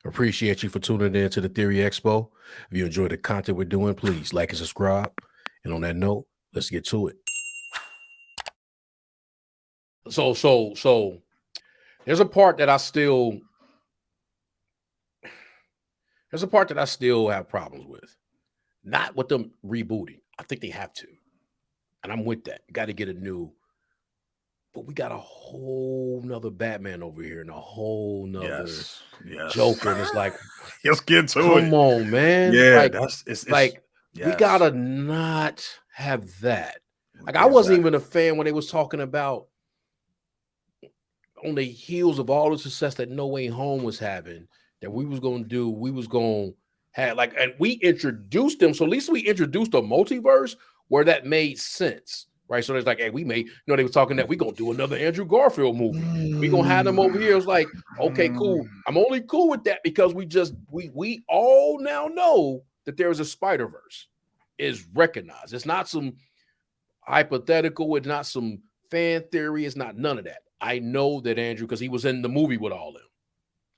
Appreciate you for tuning in to the Theory Expo. If you enjoy the content we're doing, please like and subscribe. And on that note, let's get to it. So there's a part that I still have problems with. Not with them rebooting. I think they have to. And I'm with that. You got to get a new, but we got a whole nother Batman over here and a whole nother Yes. Joker. And it's like, Let's get to come it. on, man. Yeah, it's Like we yes. gotta not have that. Like I wasn't Exactly. even a fan when they was talking about on the heels of all the success that No Way Home was having, that we was gonna do, we was gonna have like, and we introduced them. So at least we introduced a multiverse where that made sense. Right. So there's like, hey, we made, they was talking that we gonna do another Andrew Garfield movie. We gonna have them over here. It's like, okay, cool. I'm only cool with that because we all now know that there is a Spider-Verse is recognized. It's not some hypothetical, it's not some fan theory, it's not none of that. I know that Andrew, because he was in the movie with all them.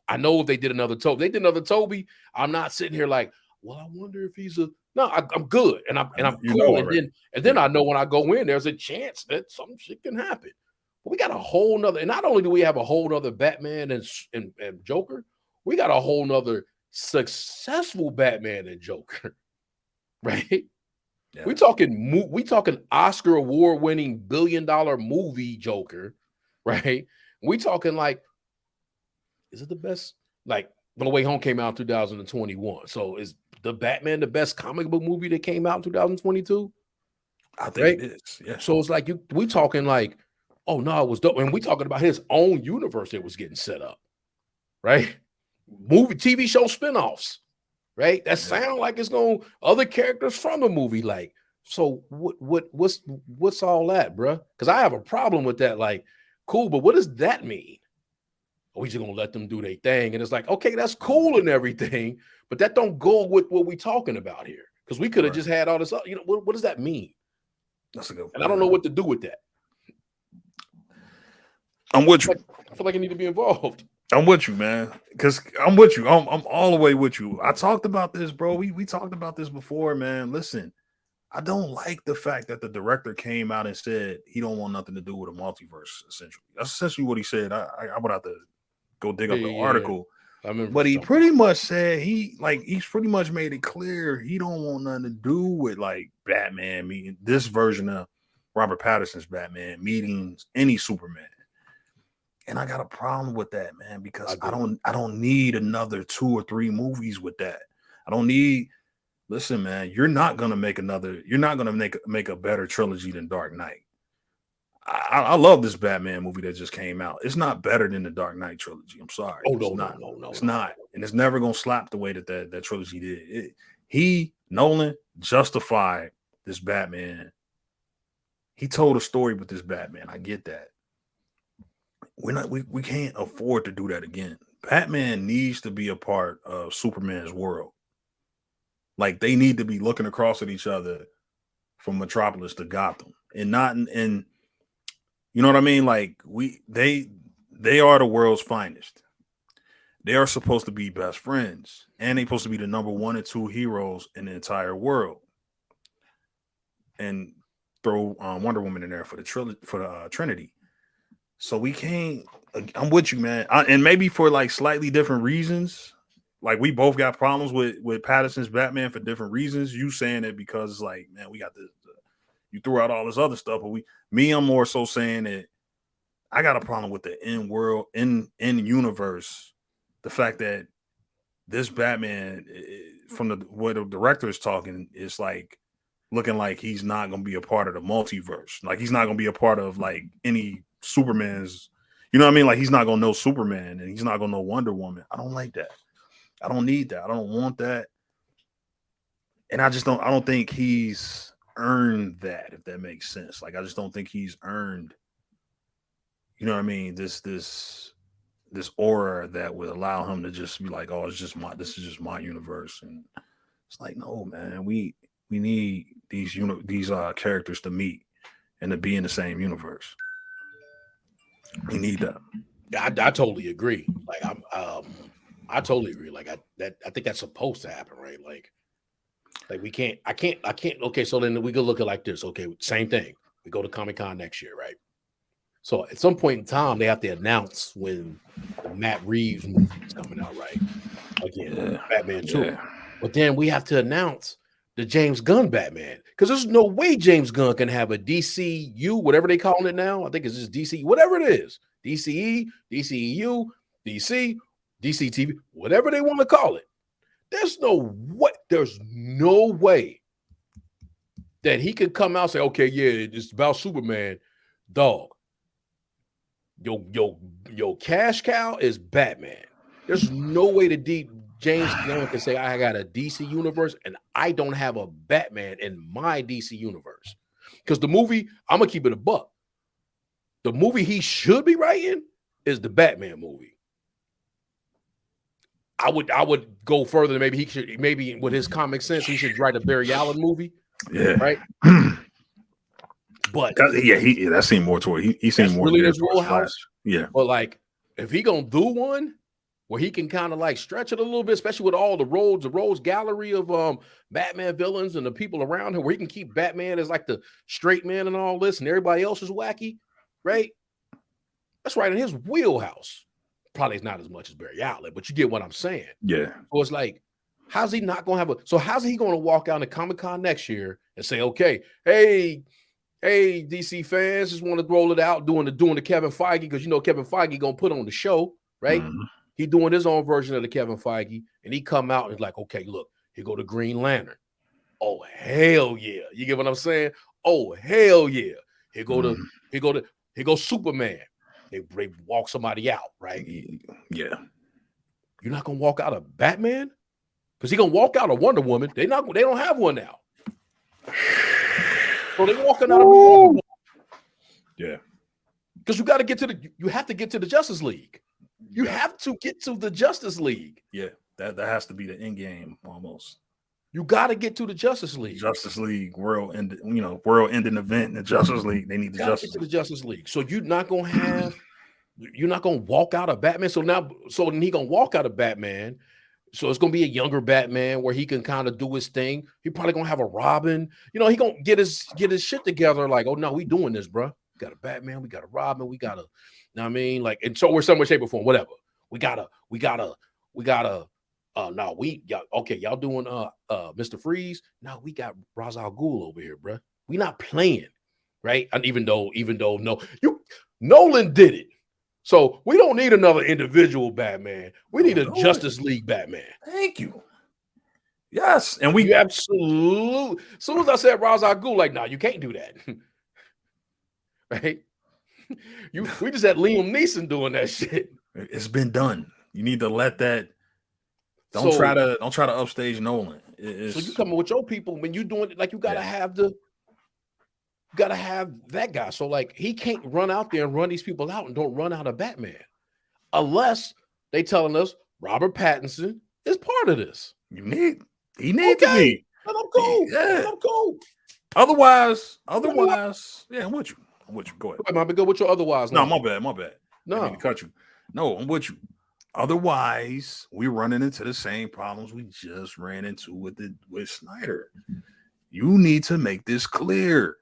I know if they did another Toby, they did another Toby. I'm not sitting here like, well, I wonder if he's a no. I'm good, and I'm cool. And then I know when I go in, there's a chance that some shit can happen. But we got a whole nother, and not only do we have a whole nother Batman and Joker, we got a whole nother successful Batman and Joker, right? Yeah. We talking Oscar award winning $1 billion movie Joker, right? We talking like, is it the best? Like No Way Home came out in 2021. So is the Batman the best comic book movie that came out in 2022? I think it is. Yeah. So it's like we talking like, oh no, it was dope. And we talking about his own universe that was getting set up, right? Movie, TV show spinoffs, right? That sound like it's going other characters from the movie. Like, so what's all that, bro? Because I have a problem with that. Like, cool, but what does that mean? We just gonna let them do their thing, and it's like, okay, that's cool and everything, but that don't go with what we talking about here. Because we could have just had all this. What does that mean? That's a good point. And I don't know what to do with that. I'm with you. I feel like I need to be involved. I'm with you, man. Because I'm with you. I'm all the way with you. I talked about this, bro. We talked about this before, man. Listen, I don't like the fact that the director came out and said he don't want nothing to do with a multiverse. Essentially, that's essentially what he said. I would have to go dig up the article. But he pretty much said he's pretty much made it clear he don't want nothing to do with like Batman meeting this version of Robert Pattinson's Batman meeting any Superman. And I got a problem with that, man, because I don't need another 2 or 3 movies with that. I don't need. Listen, man, you're not gonna make a better trilogy than Dark Knight. I love this Batman movie that just came out. It's not better than the Dark Knight trilogy. I'm sorry. Oh, no. It's not. And it's never going to slap the way that trilogy did. Nolan justified this Batman. He told a story with this Batman. I get that. We can't afford to do that again. Batman needs to be a part of Superman's world. Like they need to be looking across at each other from Metropolis to Gotham and not in you know what I mean? Like they are the world's finest. They are supposed to be best friends, and they're supposed to be the number 1 and 2 heroes in the entire world. And throw Wonder Woman in there for the Trinity. So we can't. I'm with you, man, and maybe for like slightly different reasons. Like we both got problems with Pattinson's Batman for different reasons. You saying it because it's like, man, we got you threw out all this other stuff, but I'm more so saying that I got a problem with the in universe, the fact that this Batman from what the director is talking is like looking like he's not going to be a part of the multiverse. Like he's not going to be a part of like any Superman's, you know what I mean? Like he's not going to know Superman and he's not going to know Wonder Woman. I don't like that. I don't need that. I don't want that. And I don't think he's earned that, if that makes sense. Like I just don't think he's earned, you know what I mean, this aura that would allow him to just be like, oh, this is just my universe. And it's like, no, man, we need these characters to meet and to be in the same universe. We need that. I totally agree. Like I totally agree. Like I think that's supposed to happen, right? Like we can't. I can't. Okay, so then we could look at it like this. Okay, same thing. We go to Comic-Con next year, right? So at some point in time, they have to announce when the Matt Reeves movie is coming out, right? Again, Yeah, Batman 2. yeah. But then we have to announce the James Gunn Batman. Because there's no way James Gunn can have a DCU, whatever they call it now. I think it's just DC, whatever it is. DCE, DCEU, DC, DCTV, whatever they want to call it. There's no way that he could come out and say, okay, yeah, it's about Superman. Dog. Yo, cash cow is Batman. There's no way that James Gunn can say I got a DC universe and I don't have a Batman in my DC universe. Because the movie, I'm gonna keep it a buck. The movie he should be writing is the Batman movie. I would go further. Maybe with his comic sense, he should write a Barry Allen movie. Yeah. Right. But yeah, that seemed more toward he seemed more really geared his towards wheelhouse. Flash. Yeah. But like if he gonna do one where he can kind of like stretch it a little bit, especially with all the rogues gallery of Batman villains and the people around him, where he can keep Batman as like the straight man and all this, and everybody else is wacky, right? That's right in his wheelhouse. Probably not as much as Barry Allen, but you get what I'm saying. Yeah. So it's like, how's he not gonna have how's he gonna walk out to Comic-Con next year and say, okay, hey, DC fans, just want to roll it out doing the Kevin Feige, because Kevin Feige gonna put on the show, right? Mm-hmm. He doing his own version of the Kevin Feige, and he come out and like, okay, look, here go the Green Lantern. Oh hell yeah! You get what I'm saying? Oh hell yeah! Here go Superman. They walk somebody out, right? Yeah. You're not gonna walk out of Batman because he gonna walk out of Wonder Woman. They don't have one now. So they walking out of Wonder Woman. Yeah. Because you have to get to the Justice League. You have to get to the Justice League. Yeah, that has to be the end game almost. You got to get to the Justice League. Justice League world-ending event in the Justice League. They need the Justice League. The Justice League. So you're not gonna walk out of Batman. So then he gonna walk out of Batman. So it's gonna be a younger Batman where he can kind of do his thing. He probably gonna have a Robin. He gonna get his shit together. Like, oh no, we doing this, bro. We got a Batman. We got a Robin. We got a. You know what I mean? Like, and so we're some way, shape, or form, whatever. Y'all doing Mr. Freeze. No, we got Ra's al Ghul over here, bro. We not playing, right? And even though Nolan did it. So we don't need another individual Batman. We need a Justice League Batman. Thank you. Yes. And you absolutely. As soon as I said Ra's al Ghul, like, nah, you can't do that. Right? We just had Liam Neeson doing that shit. It's been done. You need to let that. Don't try to upstage Nolan. So you coming with your people when you doing it, like you gotta have that guy. So like he can't run out there and run these people out and don't run out of Batman, unless they telling us Robert Pattinson is part of this. He needs to be. And I'm cool. Yeah. I'm cool. Otherwise, yeah, I'm with you. Go ahead. I'm go with your otherwise. No, my bad. No, I need to cut you. No, I'm with you. Otherwise, we're running into the same problems we just ran into with Snyder. You need to make this clear.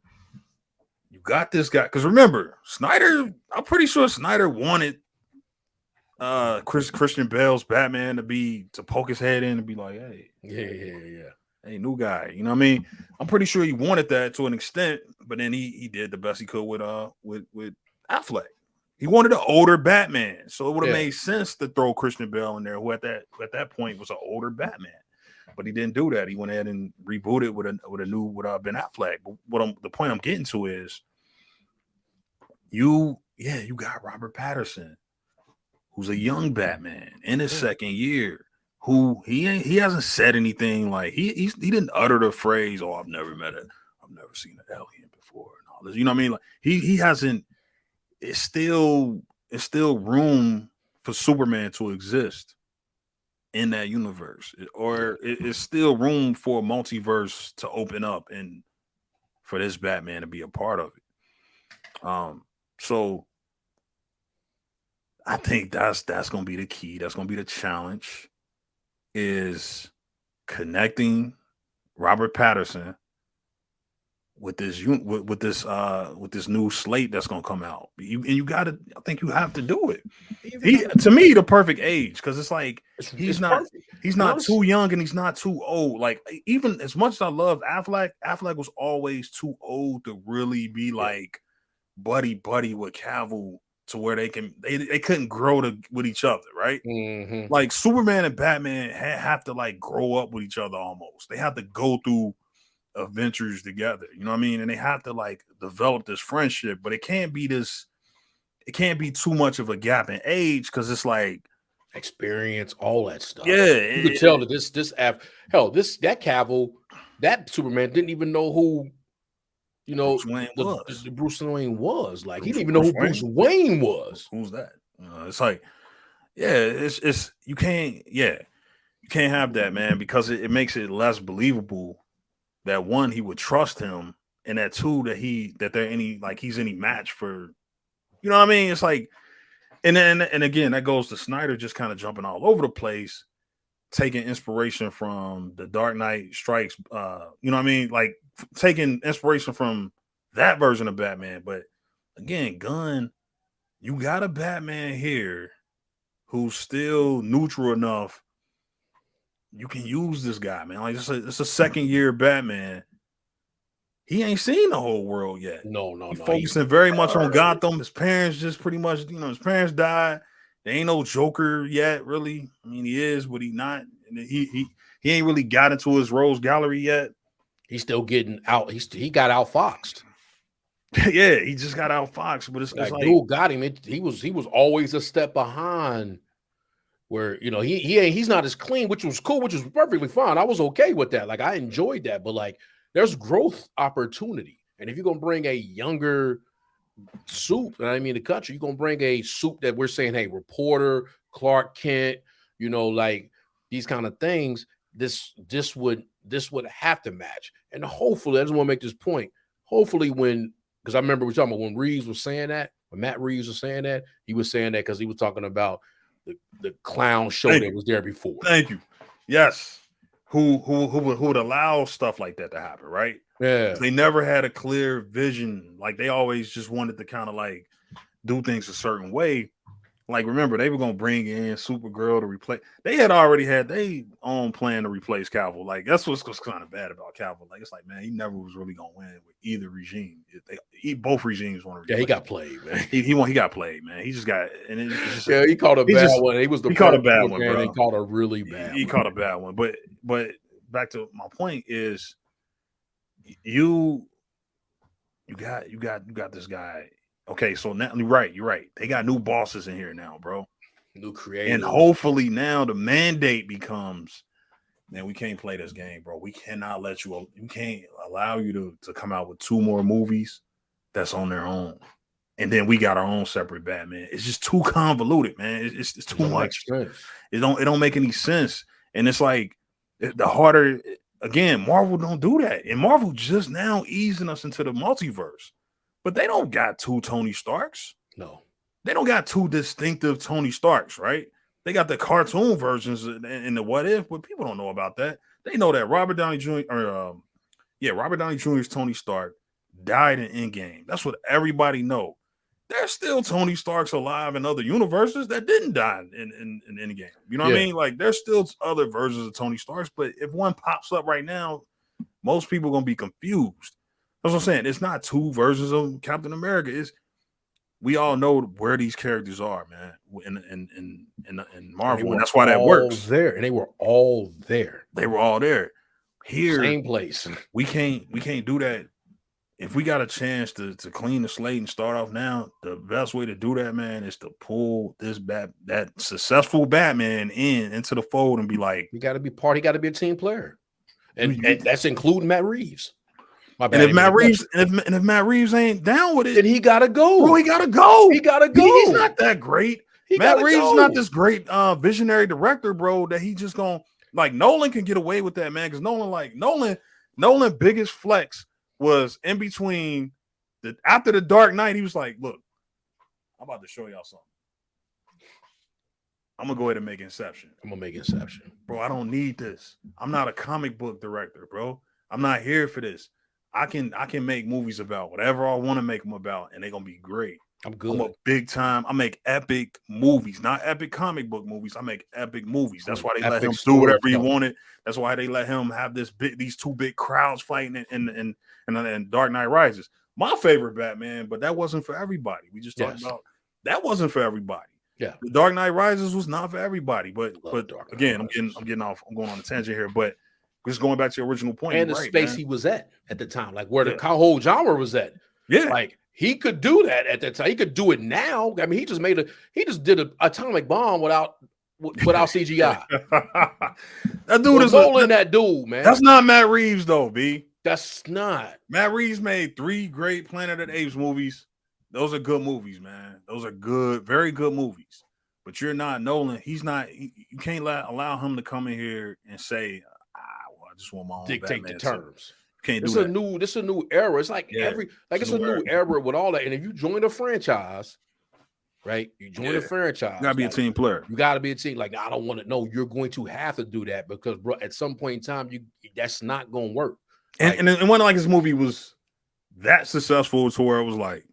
You got this guy, because remember, Snyder. I'm pretty sure Snyder wanted Christian Bale's Batman to poke his head in and be like, hey, hey, new guy. You know what I mean? I'm pretty sure he wanted that to an extent, but then he did the best he could with Affleck. He wanted an older Batman, so it would have made sense to throw Christian Bale in there, who at that point was an older Batman. But he didn't do that. He went ahead and rebooted with a new Ben Affleck. But the point I'm getting to is, you got Robert Pattinson, who's a young Batman in his second year, who he hasn't said anything like he didn't utter the phrase, "Oh, I've never seen an alien before," and all this. You know what I mean? Like he hasn't. It's still room for Superman to exist in that universe, or it's still room for a multiverse to open up and for this Batman to be a part of it. So I think that's going to be the key. That's going to be the challenge. is connecting Robert Patterson with this with this new slate that's gonna come out. You gotta, I think you have to do it. He even He, got to me, the perfect age, because it's like it's perfect. he's And not honestly, too young and he's not too old. Like, even as much as I love Affleck, Affleck was always too old to really be yeah. like buddy with Cavill, to where they couldn't grow with each other, right? Mm-hmm. Like Superman and Batman have to like grow up with each other almost. They have to go through adventures together. You know what I mean? And they have to like develop this friendship, but it can't be this. It can't be too much of a gap in age, because it's like, Experience, all that stuff. yeah, You could tell that this hell, that Cavill, that Superman didn't even know who, Bruce Wayne was. the Bruce Wayne was. Like, he didn't even know Bruce who Bruce Wayne. Wayne was. Who's that? It's like, yeah, it's you can't, yeah, you can't have that, man, because it makes it less believable that, one, he would trust him, and that, two, that they're any, like, he's any match for, you know what I mean? It's like, and again, that goes to Snyder just kind of jumping all over the place, taking inspiration from the Dark Knight Strikes, you know what I mean? Like, taking inspiration from that version of Batman. But again, Gunn, you got a Batman here who's still neutral enough. You can use this guy, man. Like, it's a second year Batman. He ain't seen the whole world yet. No. He He's focusing very much on Gotham. His parents just pretty much, his parents died. There ain't no Joker yet, really. I mean, he is, but he not. And he ain't really got into his Rose Gallery yet. he's still getting out. He got outfoxed. Yeah, he just got out Fox, but it's Like, like, dude got him. He was always a step behind. Where he's not as clean, which was cool, which was perfectly fine. I was okay with that. Like, I enjoyed that, but like, there's growth opportunity. And if you're gonna bring a younger soup, and I mean to cut you, you're gonna bring a soup that we're saying, hey, reporter, Clark Kent, like these kind of things. This would have to match. And hopefully, I just want to make this point. Hopefully, because I remember we were talking about when Reaves was saying that, when Matt Reaves was saying that, he was saying that because he was talking about the clown show that was there before. Thank you. Yes. Who would allow stuff like that to happen, right? Yeah. They never had a clear vision. Like, they always just wanted to kind of like do things a certain way. Like, remember, they were gonna bring in Supergirl to replace. They had already had their own plan to replace Cavill. Like, that's what's kind of bad about Cavill. Like, it's like, man, he never was really gonna win with either regime. Both regimes want to. Yeah, he got played, man. He got played, man. He just got, and it's just, yeah, he caught a bad one. He was the caught a bad one, bro. He caught a really bad. He caught a bad one. But back to my point is, you got this guy. Okay, so now you're right. They got new bosses in here now, bro. New creators. And hopefully now the mandate becomes, man, we can't play this game, bro. We cannot let you. We can't allow you to come out with 2 more movies that's on their own, and then we got our own separate Batman. It's just too convoluted, man. It's too much. It don't make any sense. And it's like, the harder, again, Marvel don't do that, and Marvel just now easing us into the multiverse. But they don't got 2 Tony Starks. No. They don't got 2 distinctive Tony Starks, right? They got the cartoon versions in the What If, but people don't know about that. They know that Robert Downey Jr. Robert Downey Jr.'s Tony Stark died in Endgame. That's what everybody know. There's still Tony Starks alive in other universes that didn't die in Endgame. You know what I mean? Like, there's still other versions of Tony Starks, but if one pops up right now, most people are gonna be confused. That's what I'm saying. It's not 2 versions of Captain America. We all know where these characters are, man, in Marvel, and that's why that works. There, and they were all there. They were all there. Here, same place. We can't do that. If we got a chance to clean the slate and start off now, the best way to do that, man, is to pull that successful Batman into the fold and be like, you got to be part. He got to be a team player, and that's including Matt Reaves. And if Matt Reaves ain't down with it, then he gotta go. Bro, he gotta go. He gotta go. He's not that great. Matt Reaves is not this great visionary director, bro, that he just gonna, like, Nolan can get away with that, man. Because Nolan biggest flex was in between after the Dark Knight. He was like, look, I'm about to show y'all something. I'm gonna go ahead and make Inception. I'm gonna make Inception. Bro, I don't need this. I'm not a comic book director, bro. I'm not here for this. I can make movies about whatever I want to make them about, and they're gonna be great. I'm I'm a good. big time. I make epic movies, not epic comic book movies. I make epic movies. That's why they let him do whatever he wanted. That's why they let him have these two big crowds fighting in Dark Knight Rises. My favorite Batman, but that wasn't for everybody. We just talked about that wasn't for everybody. Yeah, The Dark Knight Rises was not for everybody. But again, I'm getting off. I'm going on a tangent here, but just going back to your original point and the right, space man. he was at the time, like where the whole genre was at. Yeah, like he could do that at that time. He could do it now. I mean, he just did an atomic bomb without CGI. That dude is that dude, man. That's not Matt Reaves, though, B. That's not. Matt Reaves made 3 great Planet of the Apes movies. Those are good movies, man. Those are good, very good movies. But you're not Nolan. He's not. You can't allow him to come in here and say, well, I just want my own dictate Batman the terms. Can't do that. This is a new era. It's like it's a new era with all that. And if you join a franchise, right? You join a franchise. You gotta be a team player. You gotta be a team. Like, I don't want to know. You're going to have to do that because, bro, at some point in time, that's not gonna work. And one like his movie was that successful to where it was like,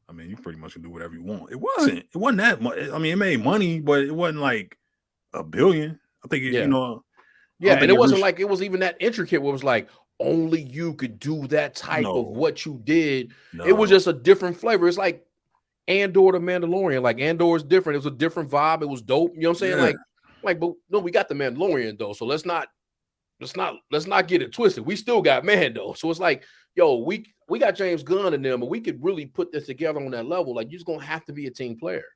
I mean, you pretty much can do whatever you want. It wasn't that much. I mean, it made money, but it wasn't like $1 billion. I think you know. Yeah, and it wasn't like it was even that intricate. Where it was like only you could do that type of what you did. No. It was just a different flavor. It's like Andor the Mandalorian. Like Andor is different. It was a different vibe. It was dope. You know what I'm saying? Yeah. But no, we got the Mandalorian though. So let's not get it twisted. We still got Mando. So it's like, yo, we got James Gunn in them, and we could really put this together on that level. Like, you're just gonna have to be a team player.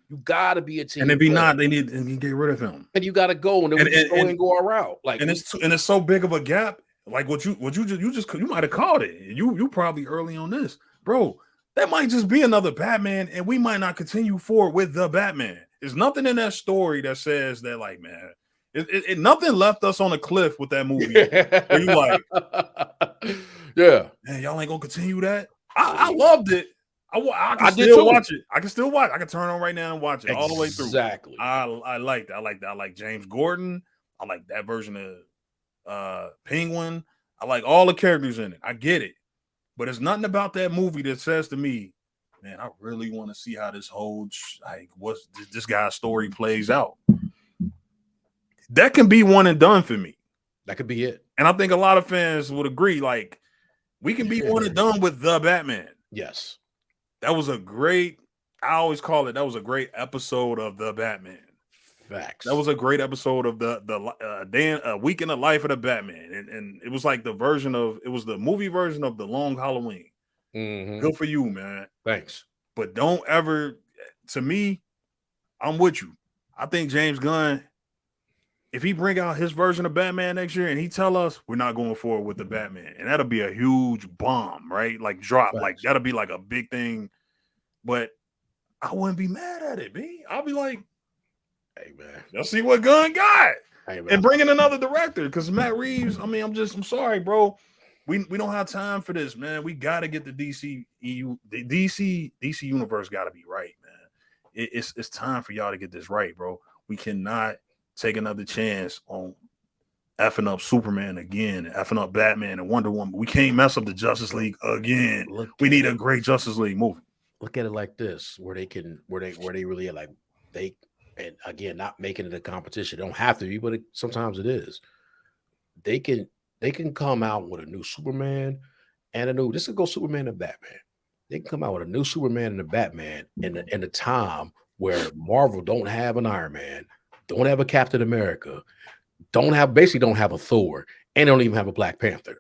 You gotta be a team. And if he's not, they need to get rid of him. And you gotta go, and then we just go our route. Like, and it's so big of a gap. Like you might have called it. You probably early on this, bro. That might just be another Batman, and we might not continue forward with the Batman. There's nothing in that story that says that, like, man, nothing left us on a cliff with that movie. Where you like, yeah, man, y'all ain't gonna continue that. I loved it. I can still watch it. I can still watch. I can turn on right now and watch it all the way through. Exactly. I like that. I like James Gordon. I like that version of Penguin. I like all the characters in it. I get it. But there's nothing about that movie that says to me, man, I really want to see how this whole this guy's story plays out. That can be one and done for me. That could be it. And I think a lot of fans would agree. Like, we can be one and done with the Batman. Yes. That was a great, I always call it, that was a great episode of the Batman. Facts. That was a great episode of a week in the life of the Batman. And it was like it was the movie version of The Long Halloween. Mm-hmm. Good for you, man. Thanks. But don't ever, to me, I'm with you. I think James Gunn, if he bring out his version of Batman next year and he tell us we're not going forward with the Batman, and that'll be a huge bomb, right? Like drop, Facts. Like that'll be like a big thing. But I wouldn't be mad at it, B. I'll be like, hey man, let's see what Gunn got, and bring in another director. Because Matt Reaves, I mean, I'm sorry, bro. We don't have time for this, man. We got to get the DC universe got to be right, man. It's time for y'all to get this right, bro. We cannot take another chance on effing up Superman again, effing up Batman and Wonder Woman. We can't mess up the Justice League again. We need a great Justice League movie. Look at it like this, where they really are like and again, not making it a competition. They don't have to be, but sometimes it is. They can come out with a new Superman and this could go Superman and Batman. They can come out with a new Superman and a Batman in a time where Marvel don't have an Iron Man, don't have a Captain America, don't have a Thor, and they don't even have a Black Panther.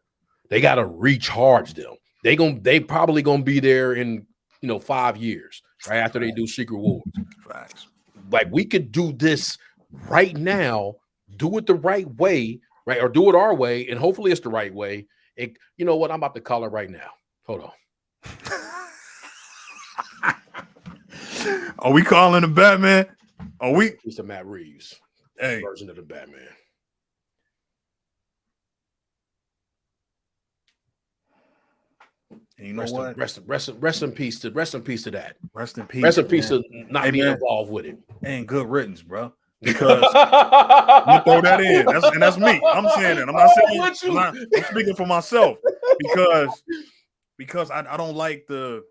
They got to recharge them. They probably gonna be there in 5 years, right after they do Secret Wars. Facts. Like, we could do this right now, do it the right way, right? Or do it our way, and hopefully it's the right way. You know what? I'm about to call it right now. Hold on. Are we calling the Batman? Are we? It's the Matt Reaves version of the Batman. And you know what? Rest in peace to that. Rest in peace. Rest in peace man. to not being involved with it. And good riddance, bro. Because I'm gonna throw that in. That's me. I'm saying it. I'm not saying I'm speaking for myself because I don't like the.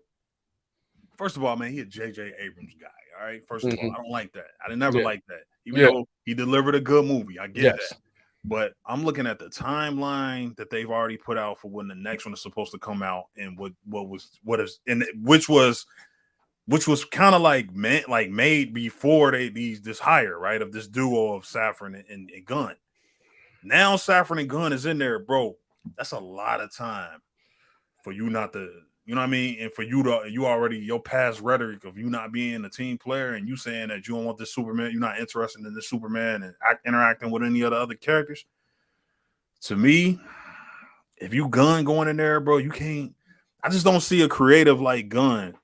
First of all, man, he a J.J. Abrams guy. All right. First of all, I don't like that. I didn't never like that. Even though he delivered a good movie, I get that. But I'm looking at the timeline that they've already put out for when the next one is supposed to come out, and which was kind of like made before this hire, right, of this duo of Safran and Gunn. Now Safran and Gunn is in there, bro. That's a lot of time for you not to, you know what I mean, and for your past rhetoric of you not being a team player and you saying that you don't want this Superman, you're not interested in this Superman and interacting with any of the other characters. To me, if you Gunn going in there, bro, you can't. I just don't see a creative like Gunn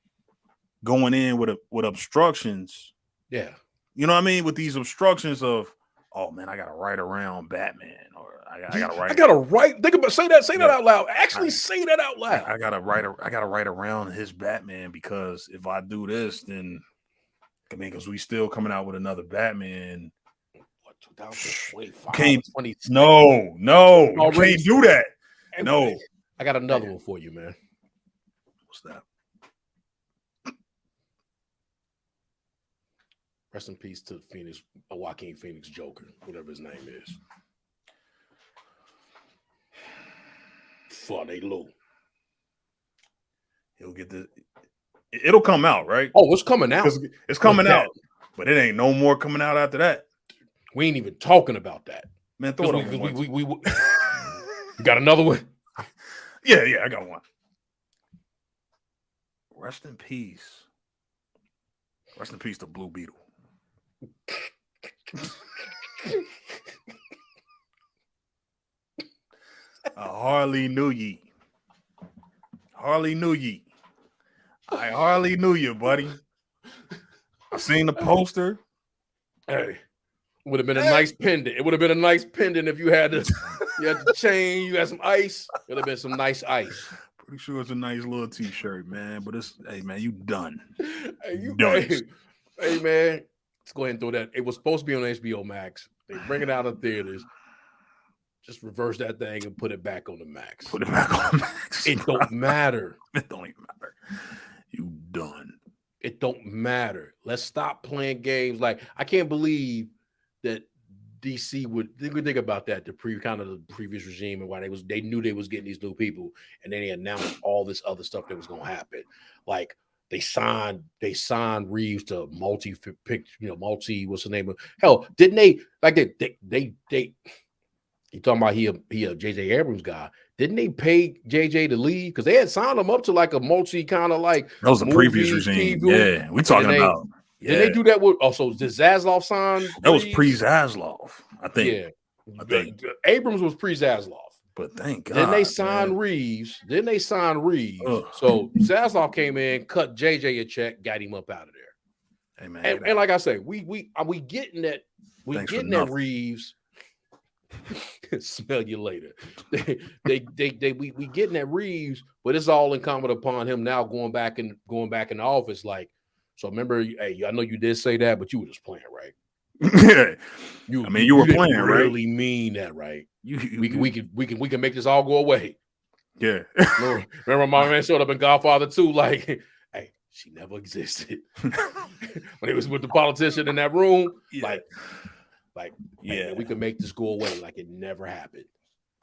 going in with obstructions. Yeah. You know what I mean? With these obstructions of, oh man, I gotta write around Batman, or I gotta write. Think about say that out loud. Actually, say that out loud. I gotta write around his Batman because if I do this, then I mean, because we still coming out with another Batman. What 2025? No, you can't do that. No, I got another one for you, man. What's that? Rest in peace to Joaquin Phoenix Joker, whatever his name is. Funny Lou. He'll get it'll come out, right? Oh, it's coming out. It's coming out. But it ain't no more coming out after that. We ain't even talking about that. Man, throw it on we got another one? Yeah, I got one. Rest in peace. Rest in peace to Blue Beetle. I hardly knew ye. I hardly knew you, buddy. I seen the poster. Hey, would have been a nice pendant. It would have been a nice pendant if you had the chain, you had some ice. It would have been some nice ice. Pretty sure it's a nice little t-shirt, man. But hey, man, you done. Hey, man. Let's go ahead and throw that. It was supposed to be on HBO Max. They bring it out of theaters. Just reverse that thing and put it back on the Max. Put it back on the Max. It don't matter. It don't even matter. You done. It don't matter. Let's stop playing games. Like, I can't believe that DC would think about that. The previous regime and why they knew they was getting these new people, and then they announced all this other stuff that was going to happen. Like they signed Reaves to multi. What's the name of? Hell, didn't they? Like they. You talking about he a J.J. Abrams guy? Didn't they pay JJ to leave because they had signed him up to like a multi kind of like that was the previous regime? Yeah, we talking about. Did they do that with also did Zaslav sign? That was pre-Zaslav, I think. Yeah, I think Abrams was pre-Zaslav. But thank God. Then they signed Reaves. So Zaslav came in, cut JJ a check, got him up out of there. Hey man, and like I say, we getting that. We getting that Reaves. Smell you later. We getting that Reaves, but it's all incumbent upon him now going back in the office. Like, so remember, hey, I know you did say that, but you were just playing, right? Yeah. You were playing, right? Really mean that, right? We can make this all go away. Yeah. Remember my man showed up in Godfather 2, like, hey, she never existed. When he was with the politician in that room, like, yeah, we can make this go away like it never happened.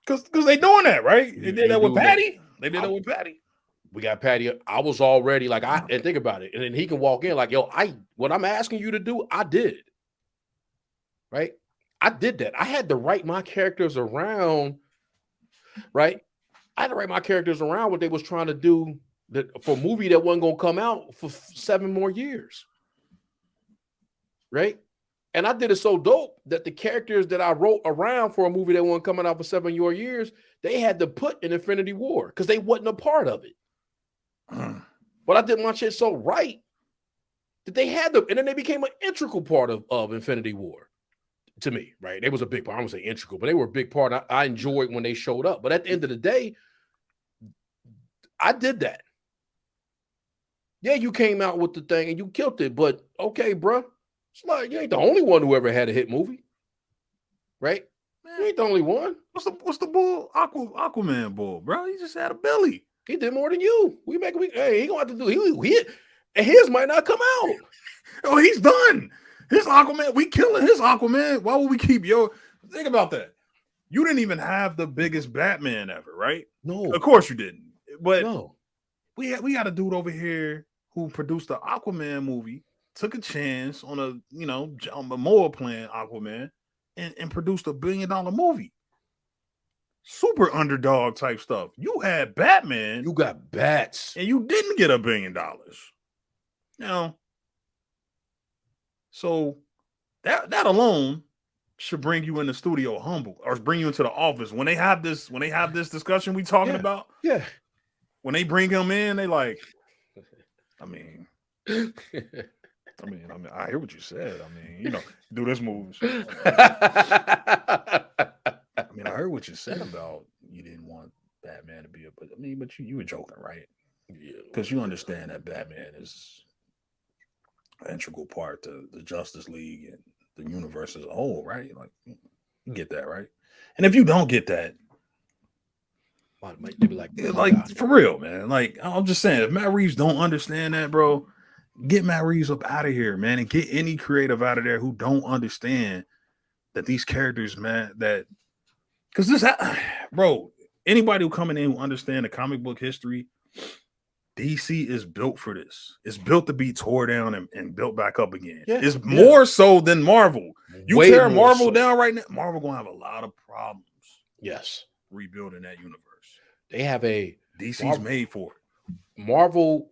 Because they doing that, right? They did that with Patty. They did that with Patty. We got Patty. I was already like, and think about it. And then he can walk in like, yo, what I'm asking you to do, I did. Right? I did that. I had to write my characters around, right? I had to write my characters around what they was trying to do for a movie that wasn't going to come out for 7 more years. Right? And I did it so dope that the characters that I wrote around for a movie that wasn't coming out for 7 more years, they had to put in Infinity War because they wasn't a part of it. But I did my shit so right that they had them, and then they became an integral part of Infinity War to me, right? They was a big part. I won't say integral, but they were a big part. I enjoyed when they showed up. But at the end of the day, I did that. Yeah, you came out with the thing and you killed it, but okay, bro. It's like you ain't the only one who ever had a hit movie, right? You Man, ain't the only one. what's the bull? Aquaman bull, bro. He just had a belly. He did more than you. Hey, he gonna have to do he and his might not come out. Oh, he's done. His Aquaman, we killing his Aquaman. Why would we keep your? Think about that. You didn't even have the biggest Batman ever, right? No, Of course you didn't. But no. we got a dude over here who produced the Aquaman movie, took a chance on a Momoa playing Aquaman, and produced $1 billion movie. Super underdog type stuff. You had Batman, You got bats. and you didn't get $1 billion. Now, so that alone should bring you in the studio humble, or bring you into the office when they have this discussion we talking about. Yeah. When they bring him in, they like, I mean, I hear what you said. I mean, do this move. I mean, I heard what you said about you didn't want Batman to be but you were joking, right? Yeah. Because you understand that Batman is an integral part to the Justice League and the universe as a whole, right? Like, you get that, right? And if you don't get that, They be like for real, man. Like, I'm just saying, if Matt Reeves don't understand that, bro, get Matt Reeves up out of here, man, and get any creative out of there who don't understand that these characters, man, that because bro, anybody who coming in who understand the comic book history, DC is built for this. It's built to be tore down and built back up again. Yeah, it's more so than Marvel. You way tear more Marvel so. down right now, Marvel gonna have a lot of problems. Yes, rebuilding that universe. They have a DC's made for it. Marvel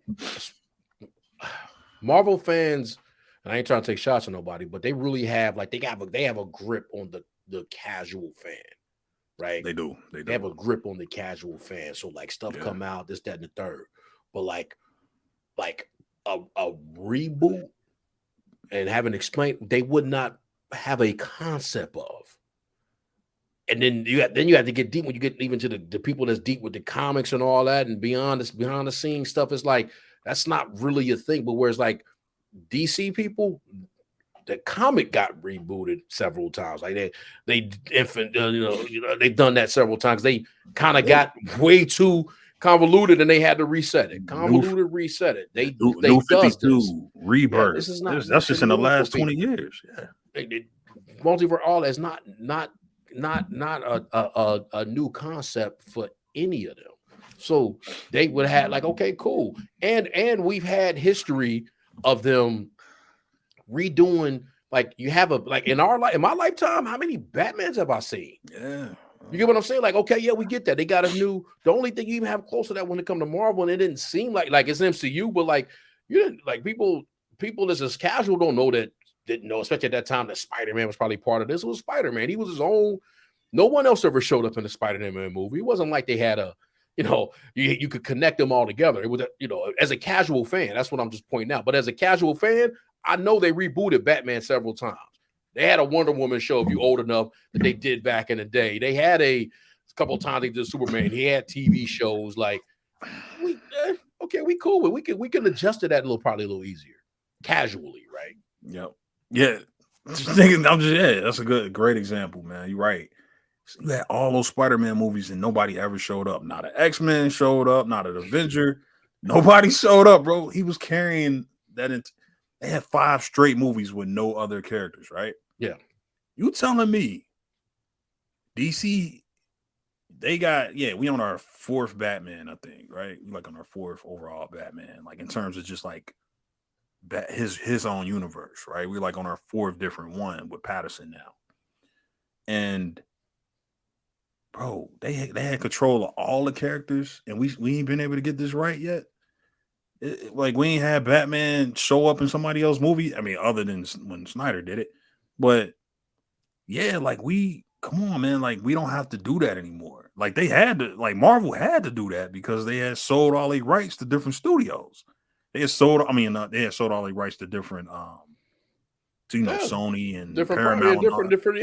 fans, and I ain't trying to take shots at nobody, but they really have they have a grip on the casual fan, right? They do. They have a grip on the casual fan. So like stuff come out, this, that, and the third. But like a reboot and having explained, they would not have a concept of. And then you have to get deep when you get even to the people that's deep with the comics and all that and beyond this behind the scenes stuff. It's like that's not really a thing. But whereas like DC people, the comic got rebooted several times. Like they've done that several times. They kind of got way too convoluted and they had to reset it. Reset it. They New does 52 this rebirth. Yeah, this is not that's just in the last 20 years. Yeah, multiverse all is not a new concept for any of them. So they would have like, okay, cool. And we've had history of them redoing, like you have in my lifetime, how many Batmans have I seen? Yeah. You get what I'm saying? Like, okay, yeah, we get that. They got the only thing you even have close to that when it come to Marvel, and it didn't seem like it's MCU, but like you didn't like people that's just casual don't know that, didn't know, especially at that time, that Spider-Man was probably part of this. It was Spider-Man. He was his own. No one else ever showed up in the Spider-Man movie. It wasn't like they had you could connect them all together. It was, as a casual fan, that's what I'm just pointing out. But as a casual fan, I know they rebooted Batman several times. They had a Wonder Woman show, if you're old enough, that they did back in the day. They had a couple of times they did Superman. He had TV shows. Like, we cool. We can adjust to that probably a little easier, casually, right? Yep. Yeah. That's a great example, man. You're right. You had all those Spider-Man movies and nobody ever showed up. Not an X-Men showed up, not an Avenger. Nobody showed up, bro. He was carrying that. They had 5 straight movies with no other characters, right? Yeah. You telling me DC, they got, we on our 4th Batman, I think, right? Like on our 4th overall Batman, like in terms of just like his own universe, right? We're like on our 4th different one with Patterson now. And bro, they had control of all the characters, and we ain't been able to get this right yet. Like we ain't had Batman show up in somebody else's movie. I mean, other than when Snyder did it, but yeah, like come on, man, like we don't have to do that anymore. Like they had to, like Marvel had to do that because they had sold all their rights to different studios. They had sold all their rights to different, Sony and different Paramount, different, different,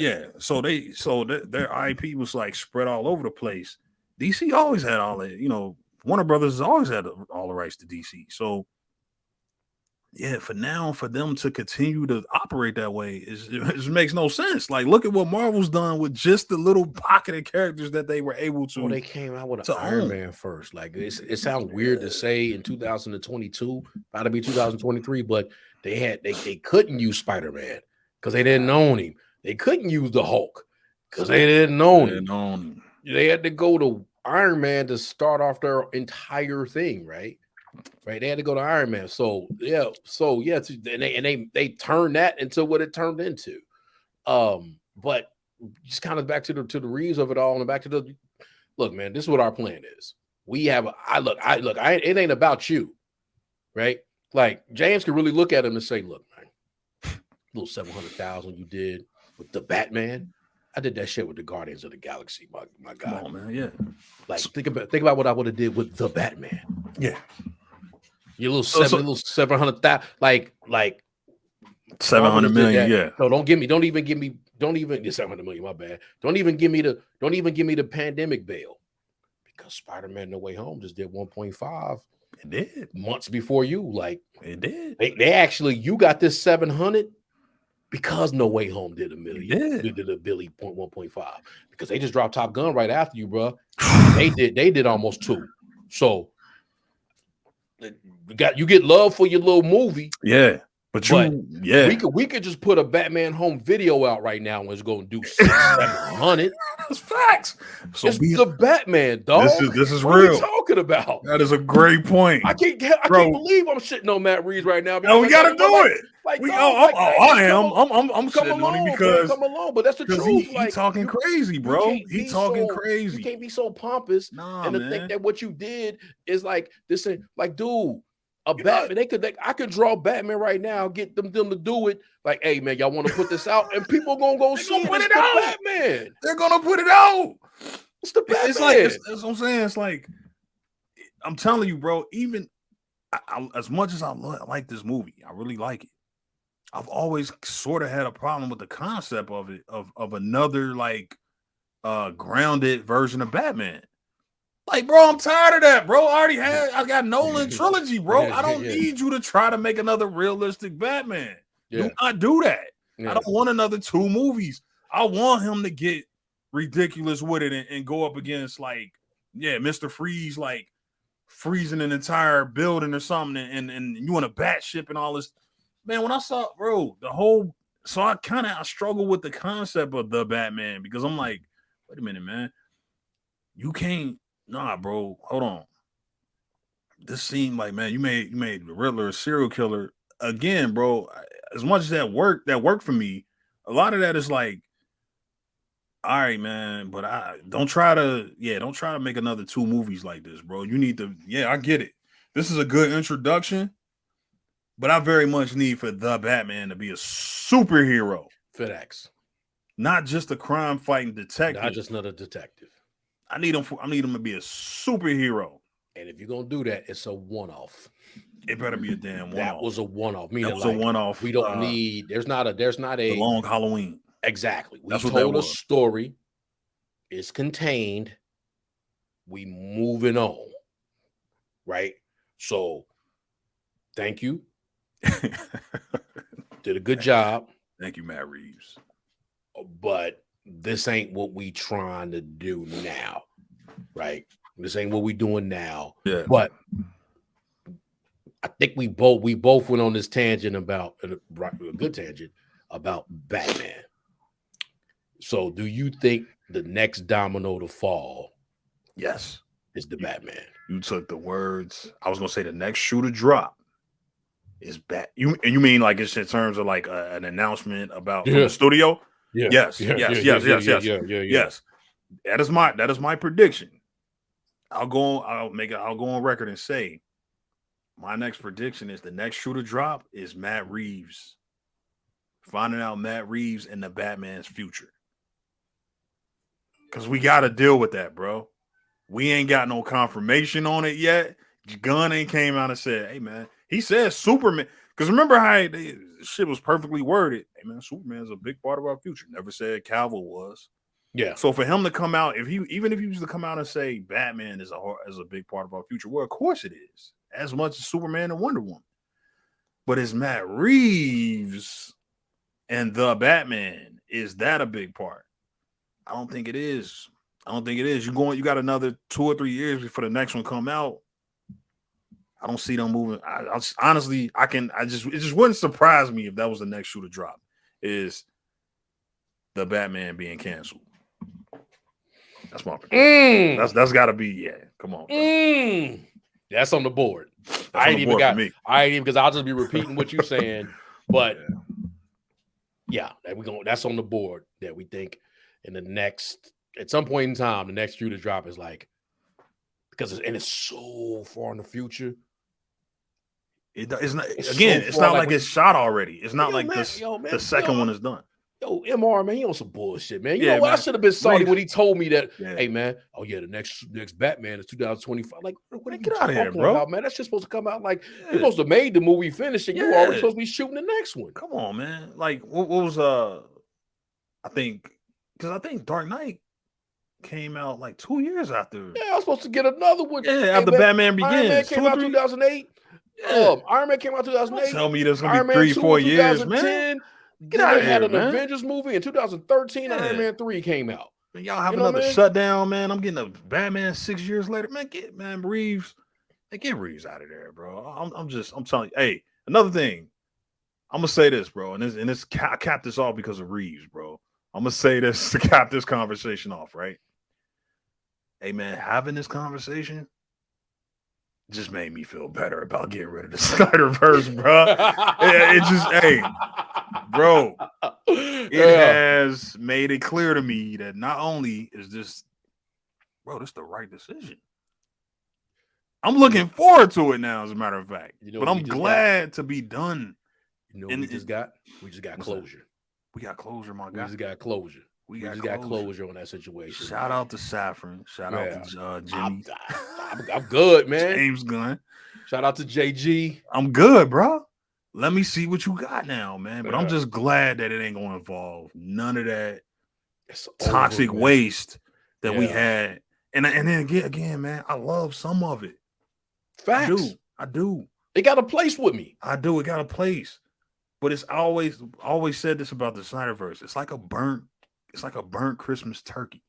yeah. So their IP was like spread all over the place. DC always had all that. Warner Brothers has always had all the rights to DC. So yeah, for now, for them to continue to operate that way it just makes no sense. Like, look at what Marvel's done with just the little pocket of characters that they were able Well, to they came out with an to Iron own. Man first. Like it sounds weird to say in 2022, about to be 2023, but they couldn't use Spider-Man because they didn't own him. They couldn't use the Hulk because they didn't own him. They had to go to Iron Man to start off their entire thing, right? Right. They had to go to Iron Man. So yeah, and they turned that into what it turned into. But just kind of back to the Reaves of it all, and back to the look, man. This is what our plan is. We have it ain't about you, right? Like James can really look at him and say, look, man, little 700,000 you did with the Batman. I did that shit with the Guardians of the Galaxy, my God. Come on, man. Yeah. Like think about what I would have did with the Batman. Yeah. Your little 700,000, like 700 million. Yeah. No, don't even 700 million. My bad. Don't even give me the pandemic bail because Spider-Man No Way Home just did 1.5. It did months before you. Like it did. They actually you got this 700 because No Way Home did a million. Did a Billy 1.5 because they just dropped Top Gun right after you, bro. They did almost 2. So you get love for your little movie. Yeah. But we could just put a Batman home video out right now and it's going to do 700. That's facts. So it's the Batman, dog. This is what real. What are you talking about? That is a great point. I can't believe I'm shitting on Matt Reeves right now. No, we got to do it. Like, I am. I'm shitting on him because come along, but that's the truth. He's talking crazy, bro. He's talking crazy. You can't be so pompous and to think that what you did is like this. Like, dude. Batman, I could draw Batman right now, get them to do it. Like, hey man, y'all want to put this out, and people gonna go see it. It's the Batman. They're gonna put it out. It's the Batman. It's like that's what I'm saying. It's like I'm telling you, bro. Even as much as I like this movie, I really like it. I've always sort of had a problem with the concept of it, of another like grounded version of Batman. Like, bro, I'm tired of that, bro. I got Nolan trilogy, bro. I don't need you to try to make another realistic Batman. Do not do that. I don't want another 2 movies. I want him to get ridiculous with it and go up against like, Mr. Freeze, like freezing an entire building or something, and you want a bat ship and all this. Man, when I saw, bro, I struggle with the concept of the Batman because I'm like, wait a minute, man. You can't. Nah, bro, hold on. This seemed like, man, you made the Riddler a serial killer again, bro. As much as that worked for me. A lot of that is like, all right, man, but don't try to make another 2 movies like this, bro. You need to, I get it. This is a good introduction, but I very much need for the Batman to be a superhero. FedEx. Not just a crime fighting detective. Not just another detective. I need him to be a superhero. And if you're gonna do that, it's a one-off. It better be a damn one-off. That was a one-off. Meaning that was a one-off. We don't need. There's not a the long Halloween. Exactly. We told a story. It's contained. We moving on. Right. So, thank you. Did a good job. Thank you, Matt Reaves. But this ain't what we trying to do now, right? This ain't what we doing now. Yeah. But I think we both went on this tangent about a good tangent about Batman. So, do you think the next domino to fall? Yes, is the Batman. You took the words. I was gonna say the next shoe to drop is You mean like it's in terms of like an announcement about from the studio? Yeah. Yes. That is my prediction. I'll go on record and say my next prediction is the next shoe to drop is Matt Reaves. Finding out Matt Reaves and the Batman's future. Because we got to deal with that, bro. We ain't got no confirmation on it yet. Gunn ain't came out and said, hey, man. He says Superman. Because remember how shit was perfectly worded. Hey, man, Superman's a big part of our future. Never said Cavill was. Yeah. So for him to come out, even if he was to come out and say Batman is a big part of our future, well, of course it is, as much as Superman and Wonder Woman. But is Matt Reeves and the Batman, is that a big part? I don't think it is. You got another 2 or 3 years before the next one come out. I don't see them moving. Honestly, it just wouldn't surprise me if that was the next shoe to drop. Is the Batman being canceled? That's my prediction. That's got to be, Come on, bro. That's on the board. That's on the board for me. I ain't even, because I'll just be repeating what you're saying. But that's on the board, that we think at some point in time, the next shoe to drop is like, because it's so far in the future. It's not like it's shot already. It's not like the second one is done. Yo, MR, man, he on some bullshit, man. You know what? Man. I should have been salty when he told me that, hey, man, the next Batman is 2025. Like, what are you talking about, man? That's just supposed to come out like, you're supposed to have made the movie finish, and you're already supposed to be shooting the next one. Come on, man. Like, what was, I think Dark Knight came out like 2 years after. Yeah, I was supposed to get another one. Yeah, after Batman Begins. Iron Man came out 2008. Yeah. Iron Man came out 2008. Don't tell me there's going to be 3-4 years, man. Get out of here, man. Avengers movie in 2013. Iron Man 3 came out. Man, y'all have another shutdown, man. I'm getting a Batman 6 years later, man. Get Reaves out of there, bro. I'm telling you. Hey, another thing. I'm gonna say this, bro, and this I capped this off because of Reaves, bro. I'm gonna say this to cap this conversation off, right? Hey, man, having this conversation just made me feel better about getting rid of the Snyderverse, bro. It just, hey, bro, it has made it clear to me that not only is this, bro, this the right decision. I'm looking forward to it now, as a matter of fact. But I'm glad to be done. You know what we just got? We just got closure. We got closure, my guy. We just got closure. We just got closure on that situation. Shout out to Saffron. Shout out to Jimmy. I'm good, man. James Gunn. Shout out to JG. I'm good, bro. Let me see what you got now, man. But I'm just glad that it ain't going to involve none of that toxic waste that we had. And then again, man, I love some of it. Facts. I do. It got a place with me. I do. It got a place. But it's always said this about the Snyderverse. It's like a burnt Christmas turkey.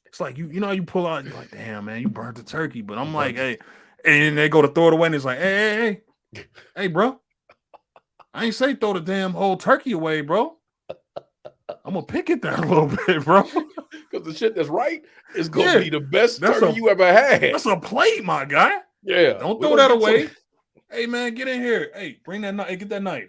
It's like you know, you pull out, you're like, damn, man, you burnt the turkey. But I'm like, hey, and they go to throw it away, and it's like, hey, bro. I ain't say throw the damn whole turkey away, bro. I'm gonna pick it down a little bit, bro. Because the shit that's right is gonna be the best turkey you ever had. That's a plate, my guy. Yeah. Don't throw that away. Hey, man, get in here. Hey, bring that knife. Hey, get that knife.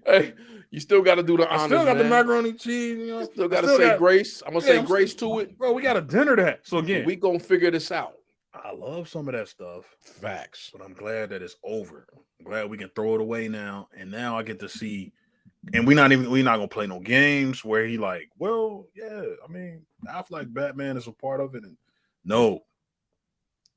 Hey, you still got to do the honors, I still got the macaroni cheese. You know, still got to say grace. I'm going to say grace to it. Bro, we got to dinner that. So, again, we going to figure this out. I love some of that stuff. Facts. But I'm glad that it's over. I'm glad we can throw it away now. And now I get to see. And we're not gonna play no games where he like, well, yeah, I mean, I feel like Batman is a part of it. And no,